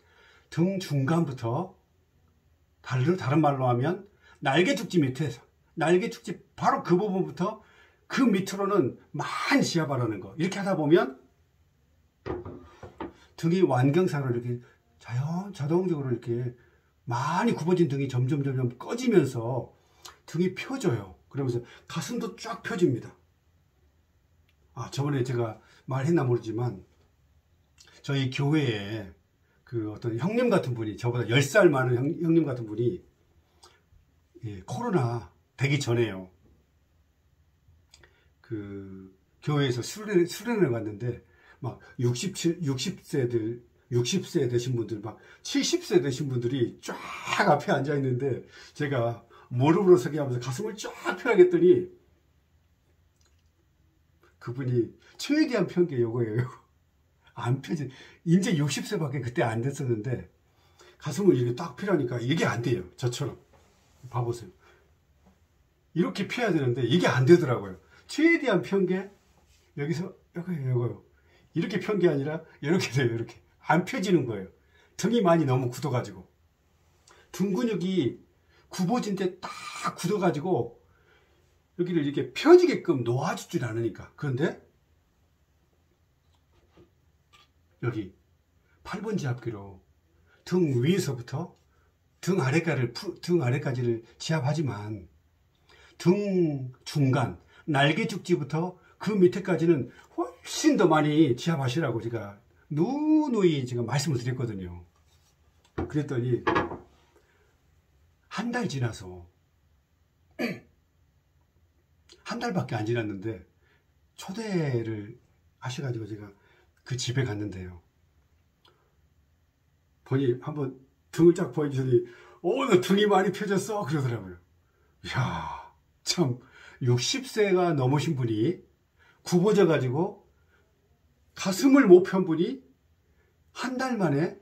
등 중간부터 다른 말로 하면 날개죽지 밑에서 날개죽지 바로 그 부분부터 그 밑으로는 많이 지압하라는 거. 이렇게 하다 보면 등이 완경사로 이렇게 자동적으로 이렇게 많이 굽어진 등이 점점 꺼지면서 등이 펴져요. 그러면서 가슴도 쫙 펴집니다. 저번에 제가 말했나 모르지만 저희 교회에 그 어떤 형님 같은 분이 저보다 10살 많은 형님 같은 분이 코로나 되기 전에요. 그 교회에서 수련을 갔는데 막 60세 되신 분들 막 70세 되신 분들이 쫙 앞에 앉아 있는데 제가 무릎으로 서게 하면서 가슴을 쫙 펴야겠더니 그분이 최대한 편 게 요거예요. 안 펴지. 이제 60세밖에 그때 안 됐었는데 가슴을 이렇게 딱 펴라니까 이게 안 돼요. 저처럼. 봐보세요. 이렇게 펴야 되는데 이게 안 되더라고요. 최대한 편 게 여기서 요거요. 이렇게 편 게 아니라 이렇게 돼요. 이렇게. 안 펴지는 거예요. 등이 많이 너무 굳어가지고. 등 근육이 굽어진 데 딱 딱 굳어가지고 여기를 이렇게 펴지게끔 놓아주질 않으니까. 그런데 여기 8번 지압기로 등 위에서부터 등 아래까지를 지압하지만 등 중간, 날개 죽지부터 그 밑에까지는 훨씬 더 많이 지압하시라고 제가 누누이 지금 말씀을 드렸거든요. 그랬더니 한 달 지나서 한 달밖에 안 지났는데 초대를 하셔가지고 제가 그 집에 갔는데요. 보니 한번 등을 쫙 보여주더니 너 등이 많이 펴졌어 그러더라고요. 이야, 참 60세가 넘으신 분이 굽어져 가지고 가슴을 못 편 분이 한 달 만에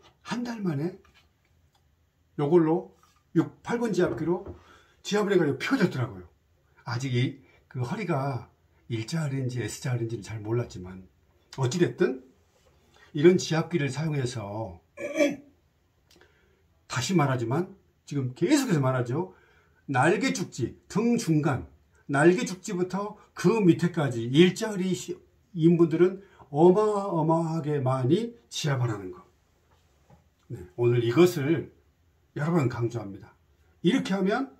요걸로 8번 지압기로 지압을 해가지고 펴졌더라고요. 아직 그 허리가 일자ar인지 S자ar인지는 잘 몰랐지만 어찌됐든 이런 지압기를 사용해서 다시 말하지만 지금 계속해서 말하죠. 날개 죽지, 등 중간, 날개 죽지부터 그 밑에까지 일자리인 분들은 어마어마하게 많이 지압을 하는 것. 네, 오늘 이것을 여러 번 강조합니다. 이렇게 하면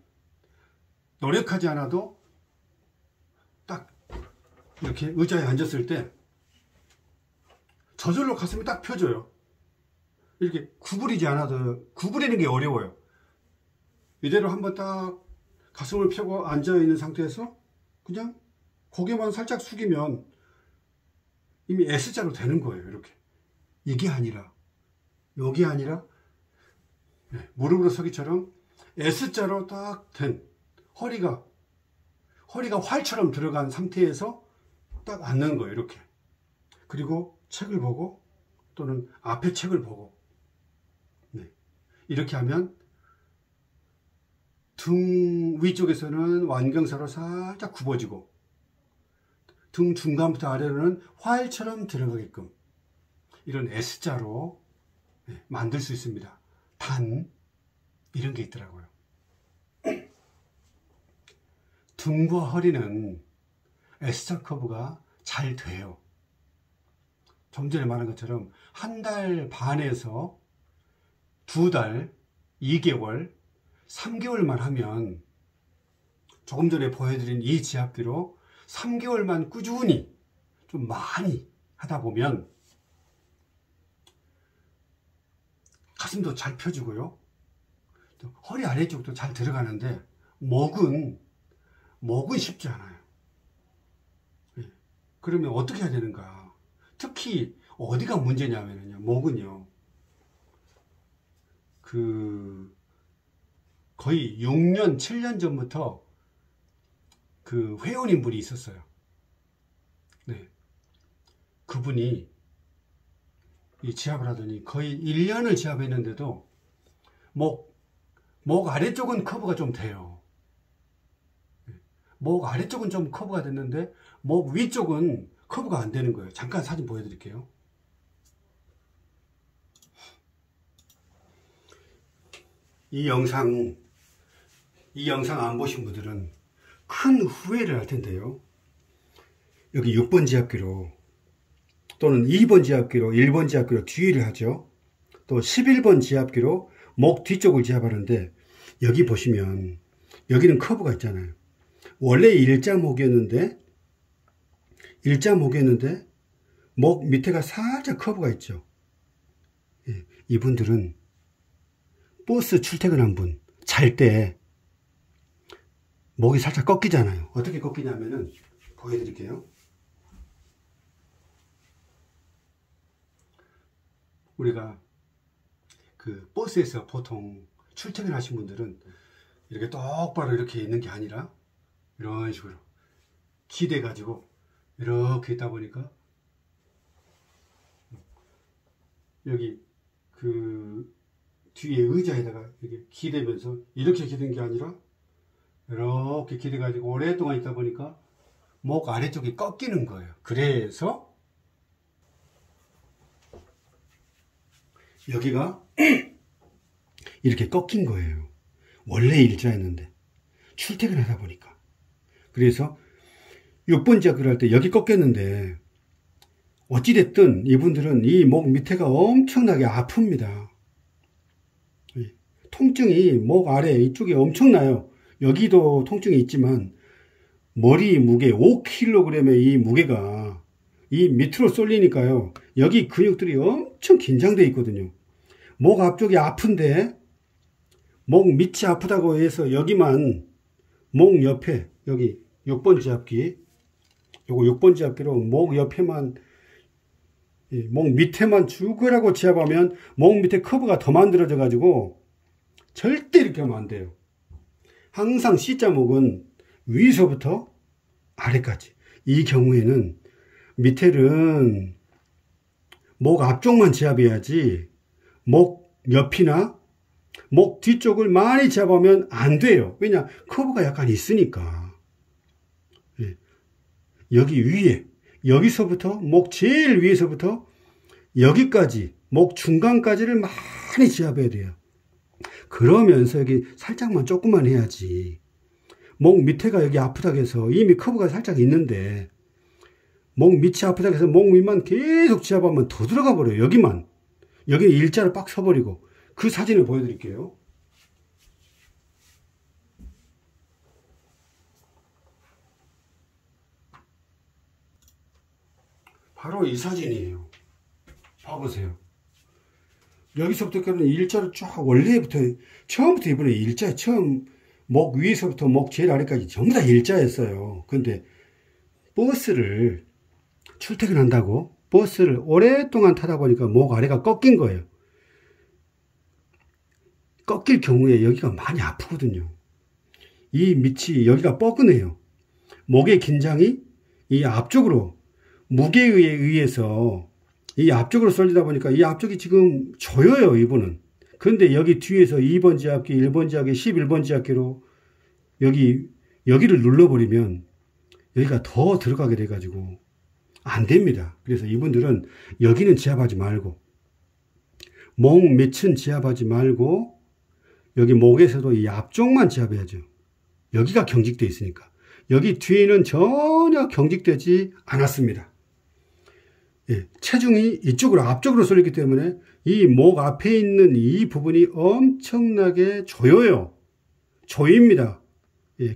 노력하지 않아도 딱 이렇게 의자에 앉았을 때 저절로 가슴이 딱 펴져요. 이렇게 구부리지 않아도, 구부리는 게 어려워요. 이대로 한번 딱 가슴을 펴고 앉아있는 상태에서 그냥 고개만 살짝 숙이면 이미 S자로 되는 거예요. 이렇게. 이게 아니라, 여기 아니라 무릎으로 서기처럼 S자로 딱 된 허리가 활처럼 들어간 상태에서 딱 앉는 거예요. 이렇게. 그리고 책을 보고 또는 앞에 책을 보고 이렇게 하면 등 위쪽에서는 완경사로 살짝 굽어지고 등 중간부터 아래로는 활처럼 들어가게끔 이런 S자로 만들 수 있습니다. 단 이런 게 있더라고요. 등과 허리는 S자 커브가 잘 돼요. 좀 전에 말한 것처럼 한 달 반에서 2달, 2개월, 3개월만 하면 조금 전에 보여드린 이 지압기로 3개월만 꾸준히 좀 많이 하다 보면 가슴도 잘 펴지고요. 허리 아래쪽도 잘 들어가는데 목은 쉽지 않아요. 그러면 어떻게 해야 되는가? 특히 어디가 문제냐면요. 목은요. 거의 6년, 7년 전부터 그 회원인 분이 있었어요. 네. 그분이 이 지압을 하더니 거의 1년을 지압했는데도 목 아래쪽은 커브가 좀 돼요. 목 아래쪽은 좀 커브가 됐는데 목 위쪽은 커브가 안 되는 거예요. 잠깐 사진 보여드릴게요. 이 영상 안 보신 분들은 큰 후회를 할 텐데요. 여기 6번 지압기로 또는 2번 지압기로 1번 지압기로 뒤를 하죠. 또 11번 지압기로 목 뒤쪽을 지압하는데 여기 보시면 여기는 커브가 있잖아요. 원래 일자목이었는데 목 밑에가 살짝 커브가 있죠. 이분들은 버스 출퇴근한 분 잘 때 목이 살짝 꺾이잖아요. 어떻게 꺾이냐면은 보여드릴게요. 우리가 그 버스에서 보통 출퇴근하신 분들은 이렇게 똑바로 이렇게 있는 게 아니라 이런 식으로 기대 가지고 이렇게 있다 보니까 여기 그 뒤에 의자에다가 이렇게 기대면서 이렇게 기댄 게 아니라 이렇게 기대 가지고 오랫동안 있다 보니까 목 아래쪽이 꺾이는 거예요. 그래서 여기가 이렇게 꺾인 거예요. 원래 일자였는데 출퇴근하다 보니까. 그래서 6번째 학교를 할 때 여기 꺾였는데 어찌됐든 이분들은 이 목 밑에가 엄청나게 아픕니다. 통증이 목 아래 이쪽에 엄청나요. 여기도 통증이 있지만 머리 무게 5kg의 이 무게가 이 밑으로 쏠리니까요. 여기 근육들이 엄청 긴장되어 있거든요. 목 앞쪽이 아픈데 목 밑이 아프다고 해서 여기만 목 옆에 여기 6번째 앞귀 요거 6번째 앞귀로 목 옆에만 목 밑에만 죽으라고 지압하면 목 밑에 커브가 더 만들어져 가지고 절대 이렇게 하면 안 돼요. 항상 C자목은 위에서부터 아래까지. 이 경우에는 밑에는 목 앞쪽만 지압해야지 목 옆이나 목 뒤쪽을 많이 지압하면 안 돼요. 왜냐? 커브가 약간 있으니까. 여기 위에 여기서부터 목 제일 위에서부터 여기까지 목 중간까지를 많이 지압해야 돼요. 그러면서 여기 살짝만 조금만 해야지. 목 밑에가 여기 아프다고 해서 이미 커브가 살짝 있는데 목 밑이 아프다고 해서 목 밑만 계속 지압하면 더 들어가 버려요. 여기만. 여기는 일자로 빡 서버리고. 그 사진을 보여드릴게요. 바로 이 사진이에요. 봐보세요. 여기서부터는 일자로 쫙 원래부터 처음부터 이번에 일자 처음 목 위에서부터 목 제일 아래까지 전부 다 일자였어요. 근데 버스를 출퇴근한다고 버스를 오랫동안 타다 보니까 목 아래가 꺾인 거예요. 꺾일 경우에 여기가 많이 아프거든요. 이 밑이 여기가 뻐근해요. 목의 긴장이 이 앞쪽으로 무게에 의해서 이 앞쪽으로 쏠리다 보니까 이 앞쪽이 지금 조여요, 이분은. 그런데 여기 뒤에서 2번 지압기, 1번 지압기, 11번 지압기로 여기를 눌러버리면 여기가 더 들어가게 돼가지고 안 됩니다. 그래서 이분들은 여기는 지압하지 말고 목 밑은 지압하지 말고 여기 목에서도 이 앞쪽만 지압해야죠. 여기가 경직되어 있으니까. 여기 뒤에는 전혀 경직되지 않았습니다. 체중이 이쪽으로 앞쪽으로 쏠리기 때문에 이 목 앞에 있는 이 부분이 엄청나게 조여요. 조입니다.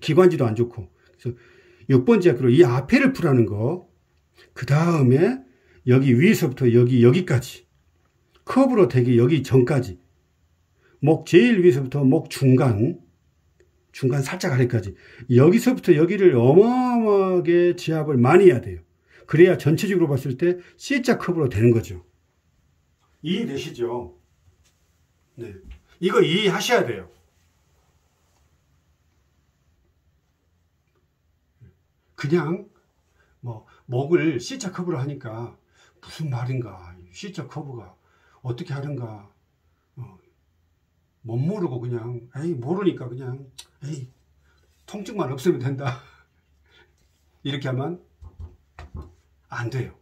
기관지도 안 좋고. 그래서 6번째 학교로 이 앞에를 풀라는 거. 그 다음에 여기 위에서부터 여기까지. 커브로 되기 여기 전까지. 목 제일 위에서부터 목 중간 살짝 아래까지. 여기서부터 여기를 어마어마하게 지압을 많이 해야 돼요. 그래야 전체적으로 봤을 때 C자 커브로 되는 거죠. 이해되시죠? 네. 이거 이해하셔야 돼요. 그냥 목을 C자 커브로 하니까 무슨 말인가, C자 커브가 어떻게 하는가 못 모르고 그냥 모르니까 그냥 통증만 없으면 된다 이렇게 하면 안 돼요.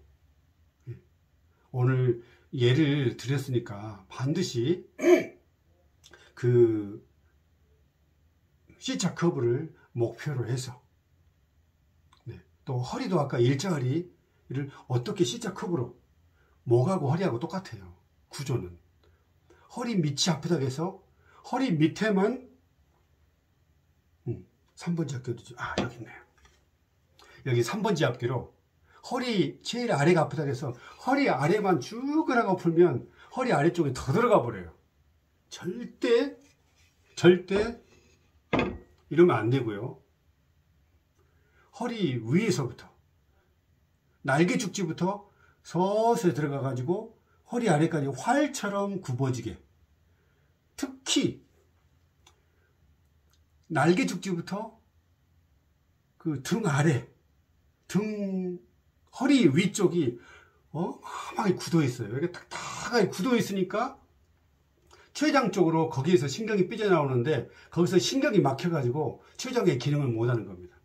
오늘 예를 드렸으니까 반드시 그 C자 커브를 목표로 해서 또 허리도 아까 일자허리를 어떻게 C자 커브로 목하고 허리하고 똑같아요. 구조는 허리 밑이 아프다고 해서 허리 밑에만 3번지 합기도 여기 있네요. 여기 3번지 합기로 허리 제일 아래가 아프다고 해서 허리 아래만 쭉 풀면 허리 아래쪽에 더 들어가 버려요. 절대 이러면 안 되고요. 허리 위에서부터 날개 죽지부터 서서히 들어가 가지고 허리 아래까지 활처럼 굽어지게. 특히 날개 죽지부터 그 등 아래, 허리 위쪽이 어마어마하게 굳어 있어요. 이렇게 딱딱하게 굳어 있으니까 췌장 쪽으로 거기에서 신경이 삐져나오는데 거기서 신경이 막혀가지고 췌장의 기능을 못하는 겁니다.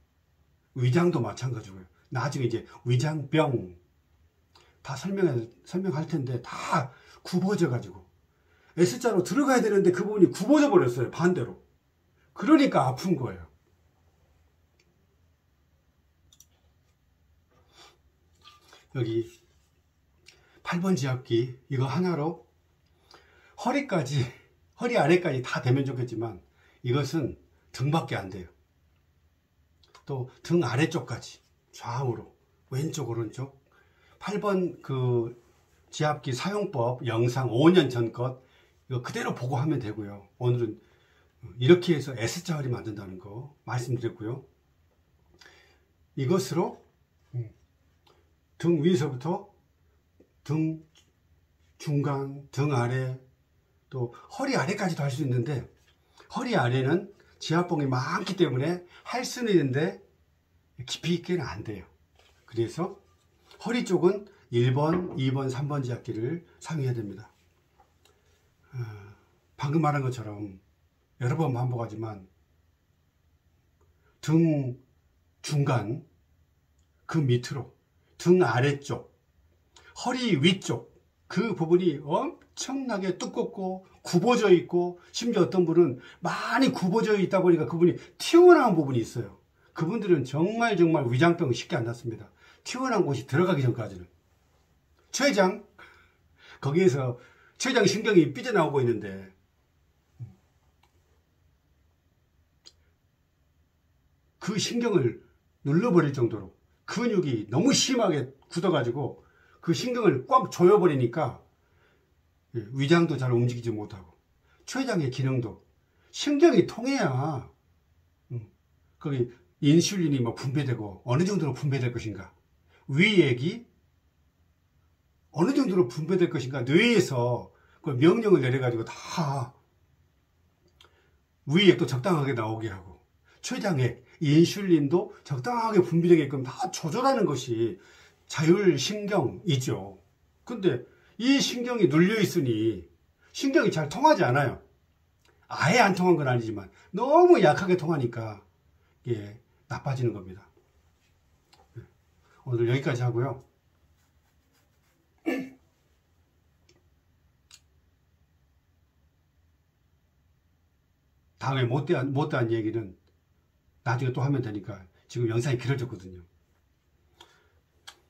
위장도 마찬가지고요. 나중에 이제 위장병 다 설명할 텐데 다 굽어져가지고 S자로 들어가야 되는데 그 부분이 굽어져 버렸어요. 반대로. 그러니까 아픈 거예요. 여기 8번 지압기 이거 하나로 허리 아래까지 다 되면 좋겠지만 이것은 등밖에 안 돼요. 또 등 아래쪽까지 좌우로 왼쪽 오른쪽 8번 그 지압기 사용법 영상 5년 전 것 이거 그대로 보고 하면 되고요. 오늘은 이렇게 해서 S자 허리 만든다는 거 말씀드렸고요. 이것으로 등 위에서부터 등 중간, 등 아래 또 허리 아래까지도 할 수 있는데 허리 아래는 지압봉이 많기 때문에 할 수는 있는데 깊이 있게는 안 돼요. 그래서 허리 쪽은 1번, 2번, 3번 지압기를 사용해야 됩니다. 방금 말한 것처럼 여러 번 반복하지만 등 중간 그 밑으로 등 아래쪽 허리 위쪽 그 부분이 엄청나게 두껍고 굽어져 있고 심지어 어떤 분은 많이 굽어져 있다 보니까 그분이 튀어나온 부분이 있어요. 그분들은 정말 위장병 쉽게 안 낫습니다. 튀어나온 곳이 들어가기 전까지는 췌장 거기에서 췌장 신경이 삐져나오고 있는데 그 신경을 눌러버릴 정도로 근육이 너무 심하게 굳어가지고 그 신경을 꽉 조여버리니까 위장도 잘 움직이지 못하고 췌장의 기능도 신경이 통해야 거기 인슐린이 뭐 분비되고 어느 정도로 분비될 것인가 위액이 어느 정도로 분비될 것인가 뇌에서 그 명령을 내려가지고 다 위액도 적당하게 나오게 하고 췌장액 인슐린도 적당하게 분비되게끔 다 조절하는 것이 자율신경이죠. 근데 이 신경이 눌려 있으니 신경이 잘 통하지 않아요. 아예 안 통한 건 아니지만 너무 약하게 통하니까 나빠지는 겁니다. 오늘 여기까지 하고요. 다음에 못다한 얘기는 나중에 또 하면 되니까 지금 영상이 길어졌거든요.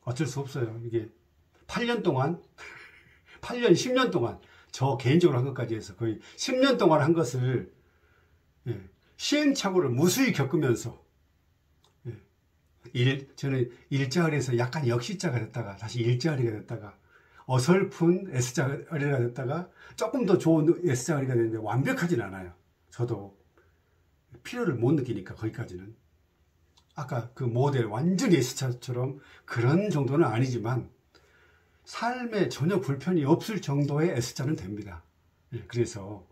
어쩔 수 없어요. 이게 8년 동안 8년 10년 동안 저 개인적으로 한 것까지 해서 거의 10년 동안 한 것을 시행착오를 무수히 겪으면서 저는 일자리에서 약간 역시자가 됐다가 다시 일자리가 됐다가 어설픈 S자리가 됐다가 조금 더 좋은 S자리가 됐는데 완벽하진 않아요. 저도 필요를 못 느끼니까 거기까지는 아까 그 모델 완전히 S자처럼 그런 정도는 아니지만 삶에 전혀 불편이 없을 정도의 S자는 됩니다. 그래서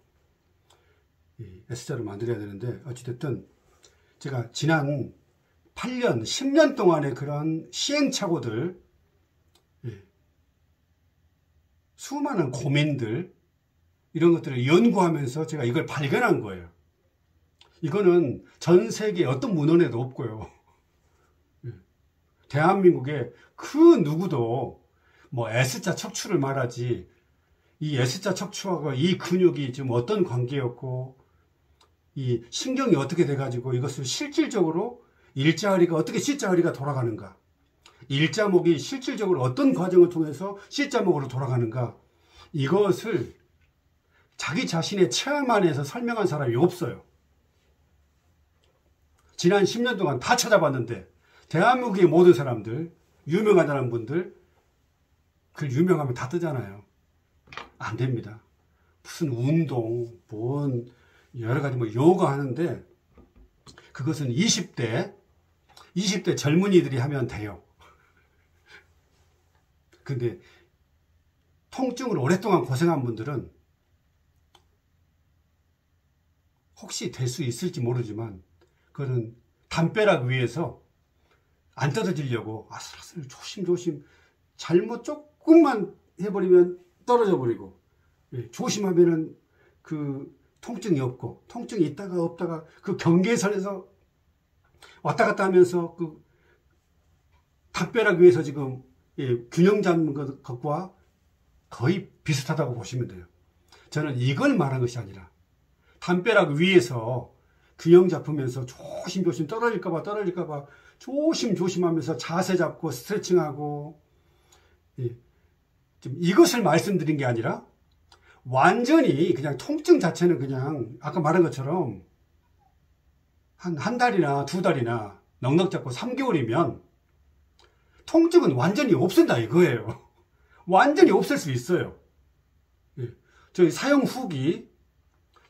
S자를 만들어야 되는데 어찌됐든 제가 지난 8년, 10년 동안의 그런 시행착오들 수많은 고민들 이런 것들을 연구하면서 제가 이걸 발견한 거예요. 이거는 전 세계 어떤 문헌에도 없고요. 대한민국의 그 누구도 뭐 S자 척추를 말하지 이 S자 척추하고 이 근육이 지금 어떤 관계였고 이 신경이 어떻게 돼가지고 이것을 실질적으로 일자허리가 어떻게 C자허리가 돌아가는가 일자목이 실질적으로 어떤 과정을 통해서 C자목으로 돌아가는가 이것을 자기 자신의 체험 안에서 설명한 사람이 없어요. 지난 10년 동안 다 찾아봤는데 대한민국의 모든 사람들 유명하다는 분들 글 유명하면 다 뜨잖아요. 안 됩니다. 무슨 운동 뭔 여러 가지 뭐 요가 하는데 그것은 20대 젊은이들이 하면 돼요. 근데 통증으로 오랫동안 고생한 분들은 혹시 될 수 있을지 모르지만 그거는 담벼락 위에서 안 떨어지려고 아슬아슬 조심조심 잘못 조금만 해버리면 떨어져 버리고 조심하면은 그 통증이 없고 통증이 있다가 없다가 그 경계선에서 왔다 갔다 하면서 그 담벼락 위에서 지금 균형 잡는 것과 거의 비슷하다고 보시면 돼요. 저는 이걸 말한 것이 아니라 담벼락 위에서 균형 잡으면서 조심조심 떨어질까봐 조심조심하면서 자세 잡고 스트레칭하고 예. 좀 이것을 말씀드린 게 아니라 완전히 그냥 통증 자체는 그냥 아까 말한 것처럼 한 달이나 두 달이나 넉넉 잡고 3개월이면 통증은 완전히 없앤다 이거예요. 완전히 없앨 수 있어요. 예. 저희 사용 후기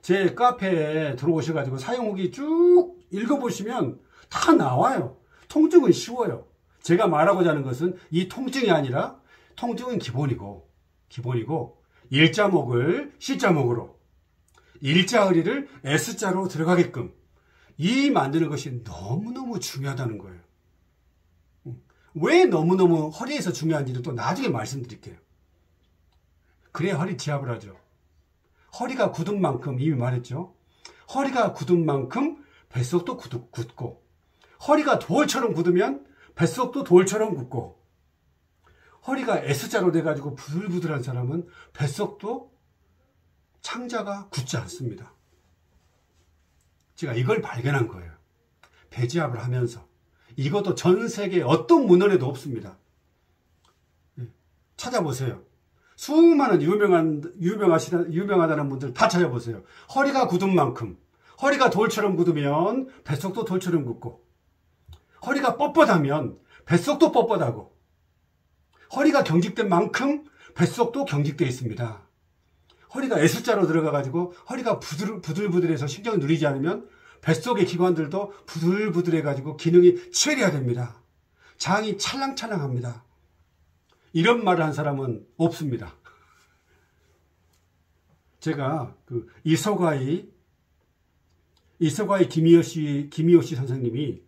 제 카페에 들어오셔가지고 사용 후기 쭉 읽어보시면 다 나와요. 통증은 쉬워요. 제가 말하고자 하는 것은 이 통증이 아니라 통증은 기본이고 일자목을 C자목으로 일자허리를 S자로 들어가게끔 이 만드는 것이 너무너무 중요하다는 거예요. 왜 너무너무 허리에서 중요한지는 또 나중에 말씀드릴게요. 그래야 허리 지압을 하죠. 허리가 굳은 만큼 이미 말했죠. 허리가 굳은 만큼 뱃속도 굳고 허리가 돌처럼 굳으면 뱃속도 돌처럼 굳고 허리가 S자로 돼가지고 부들부들한 사람은 뱃속도 창자가 굳지 않습니다. 제가 이걸 발견한 거예요. 배지압을 하면서. 이것도 전 세계 어떤 문헌에도 없습니다. 찾아보세요. 수많은 유명하다는 분들 다 찾아보세요. 허리가 굳은 만큼, 허리가 돌처럼 굳으면 뱃속도 돌처럼 굳고, 허리가 뻣뻣하면 뱃속도 뻣뻣하고, 허리가 경직된 만큼 뱃속도 경직되어 있습니다. 허리가 S자로 들어가가지고 허리가 부들부들해서 신경이 누리지 않으면 뱃속의 기관들도 부들부들해가지고 기능이 치열해야 됩니다. 장이 찰랑찰랑합니다. 이런 말을 한 사람은 없습니다. 제가 이소가이 김희호씨 선생님이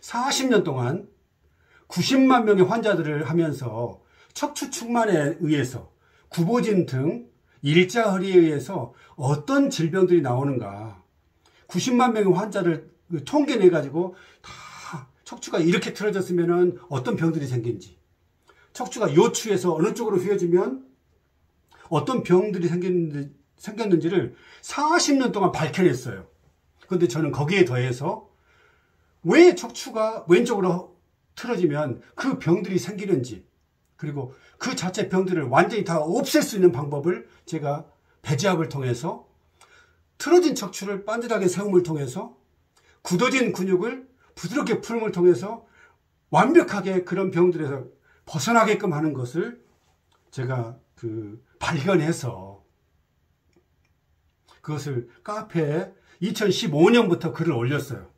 40년 동안 90만 명의 환자들을 하면서 척추 충만에 의해서 굽어진 등 일자허리에 의해서 어떤 질병들이 나오는가 90만 명의 환자를 통계내가지고 다 척추가 이렇게 틀어졌으면 어떤 병들이 생긴지 척추가 요추에서 어느 쪽으로 휘어지면 어떤 병들이 생겼는지를 40년 동안 밝혀냈어요. 그런데 저는 거기에 더해서 왜 척추가 왼쪽으로 틀어지면 그 병들이 생기는지 그리고 그 자체 병들을 완전히 다 없앨 수 있는 방법을 제가 배지압을 통해서 틀어진 척추를 반듯하게 세움을 통해서 굳어진 근육을 부드럽게 풀음을 통해서 완벽하게 그런 병들에서 벗어나게끔 하는 것을 제가 발견해서 그것을 카페에 2015년부터 글을 올렸어요.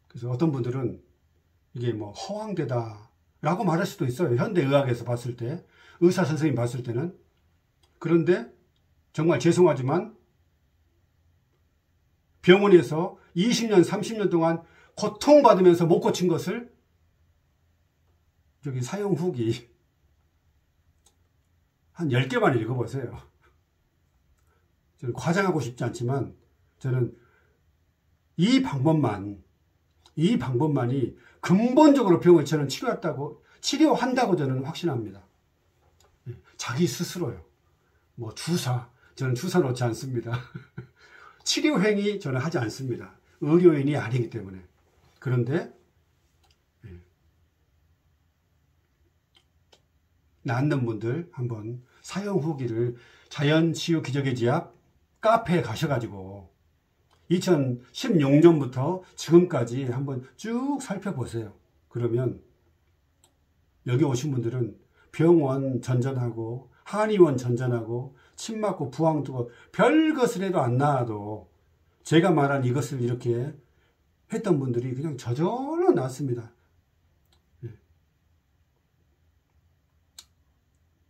그래서 어떤 분들은 이게 허황되다 라고 말할 수도 있어요. 현대의학에서 봤을 때, 의사 선생님 봤을 때는. 그런데 정말 죄송하지만 병원에서 20년, 30년 동안 고통받으면서 못 고친 것을 여기 사용 후기 한 10개만 읽어보세요. 저는 과장하고 싶지 않지만 저는 이 방법만이 근본적으로 병을 저는 치료한다고 저는 확신합니다. 자기 스스로요. 주사, 저는 주사 놓지 않습니다. 치료행위 저는 하지 않습니다. 의료인이 아니기 때문에. 그런데 낫는 분들 한번 사용 후기를 자연치유 기적의 지압 카페에 가셔가지고 2016년부터 지금까지 한번 쭉 살펴보세요. 그러면 여기 오신 분들은 병원 전전하고 한의원 전전하고 침 맞고 부항 두고 별것을 해도 안 나아도 제가 말한 이것을 이렇게 했던 분들이 그냥 저절로 나았습니다.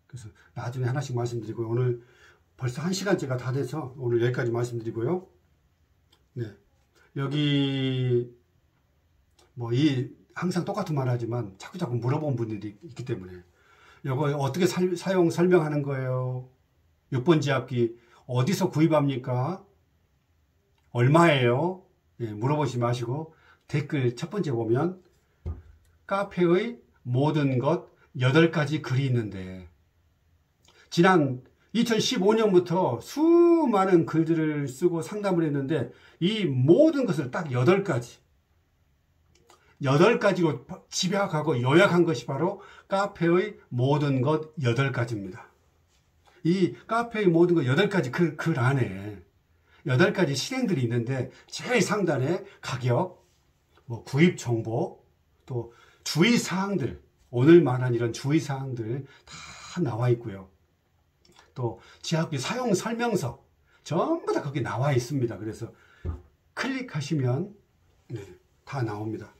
그래서 나중에 하나씩 말씀드리고 오늘 벌써 1시간째가 다 돼서 오늘 여기까지 말씀드리고요. 네. 여기 항상 똑같은 말 하지만 자꾸 물어본 분들이 있기 때문에 이거 어떻게 사용 설명하는 거예요? 6번 지압기 어디서 구입합니까? 얼마예요? 물어보지 마시고 댓글 첫 번째 보면 카페의 모든 것 8가지 글이 있는데 지난 2015년부터 수많은 글들을 쓰고 상담을 했는데 이 모든 것을 딱 8가지 8가지로 집약하고 요약한 것이 바로 카페의 모든 것 8가지입니다. 이 카페의 모든 것 8가지 글 안에 8가지 실행들이 있는데 제일 상단에 가격, 뭐 구입 정보, 또 주의사항들, 오늘 말한 이런 주의사항들 다 나와 있고요. 또 지압기 사용 설명서 전부 다 거기 나와 있습니다. 그래서 클릭하시면 다 나옵니다.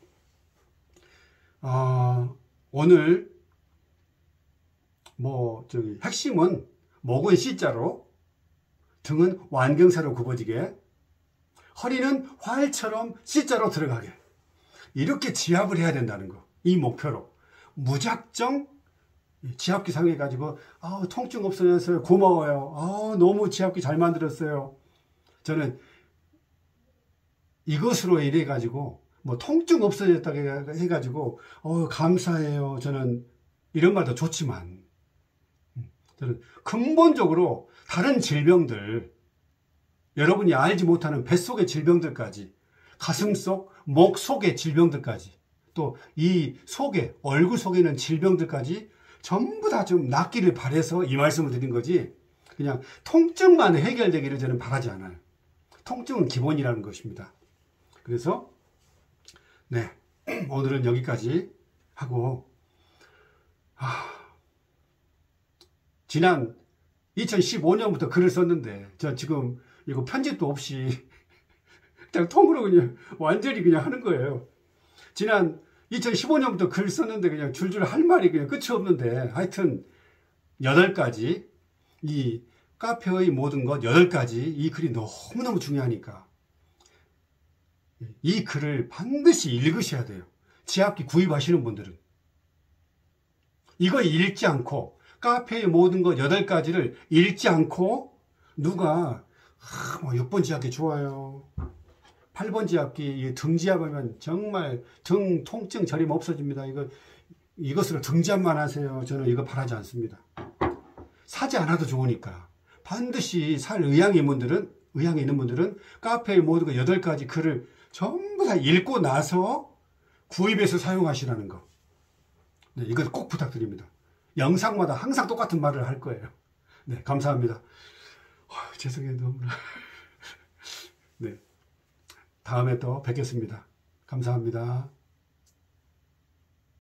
오늘 핵심은 목은 C자로, 등은 완경사로 굽어지게, 허리는 활처럼 C자로 들어가게, 이렇게 지압을 해야 된다는 거. 이 목표로 무작정 지압기 사용해가지고 통증 없어졌어요, 고마워요, 너무 지압기 잘 만들었어요, 저는 이것으로 인해 가지고 뭐 통증 없어졌다고 해가지고 감사해요, 저는 이런 말도 좋지만, 저는 근본적으로 다른 질병들, 여러분이 알지 못하는 뱃속의 질병들까지, 가슴속, 목 속의 질병들까지, 또 이 속에, 얼굴 속에 있는 질병들까지 전부 다 좀 낫기를 바라서 이 말씀을 드린 거지, 그냥 통증만 해결되기를 저는 바라지 않아요. 통증은 기본이라는 것입니다. 그래서 오늘은 여기까지 하고, 지난 2015년부터 글을 썼는데 저 지금 이거 편집도 없이 그냥 통으로 그냥 완전히 그냥 하는 거예요. 지난 2015년부터 글 썼는데 그냥 줄줄 할 말이 그냥 끝이 없는데, 하여튼 8가지, 이 카페의 모든 것 8가지, 이 글이 너무너무 중요하니까 이 글을 반드시 읽으셔야 돼요. 지압기 구입하시는 분들은 이거 읽지 않고, 카페의 모든 것 8가지를 읽지 않고, 누가 6번 지압기 좋아요, 8번 지압기 등 지압하면 정말 등 통증 저림 없어집니다, 이것으로 등 지압만 하세요, 저는 이거 바라지 않습니다. 사지 않아도 좋으니까 반드시 살 의향이 있는 분들은 카페의 모든 것 8가지 글을 전부 다 읽고 나서 구입해서 사용하시라는 거. 이거 꼭 부탁드립니다. 영상마다 항상 똑같은 말을 할 거예요. 감사합니다. 죄송해요, 너무나. 다음에 또 뵙겠습니다. 감사합니다.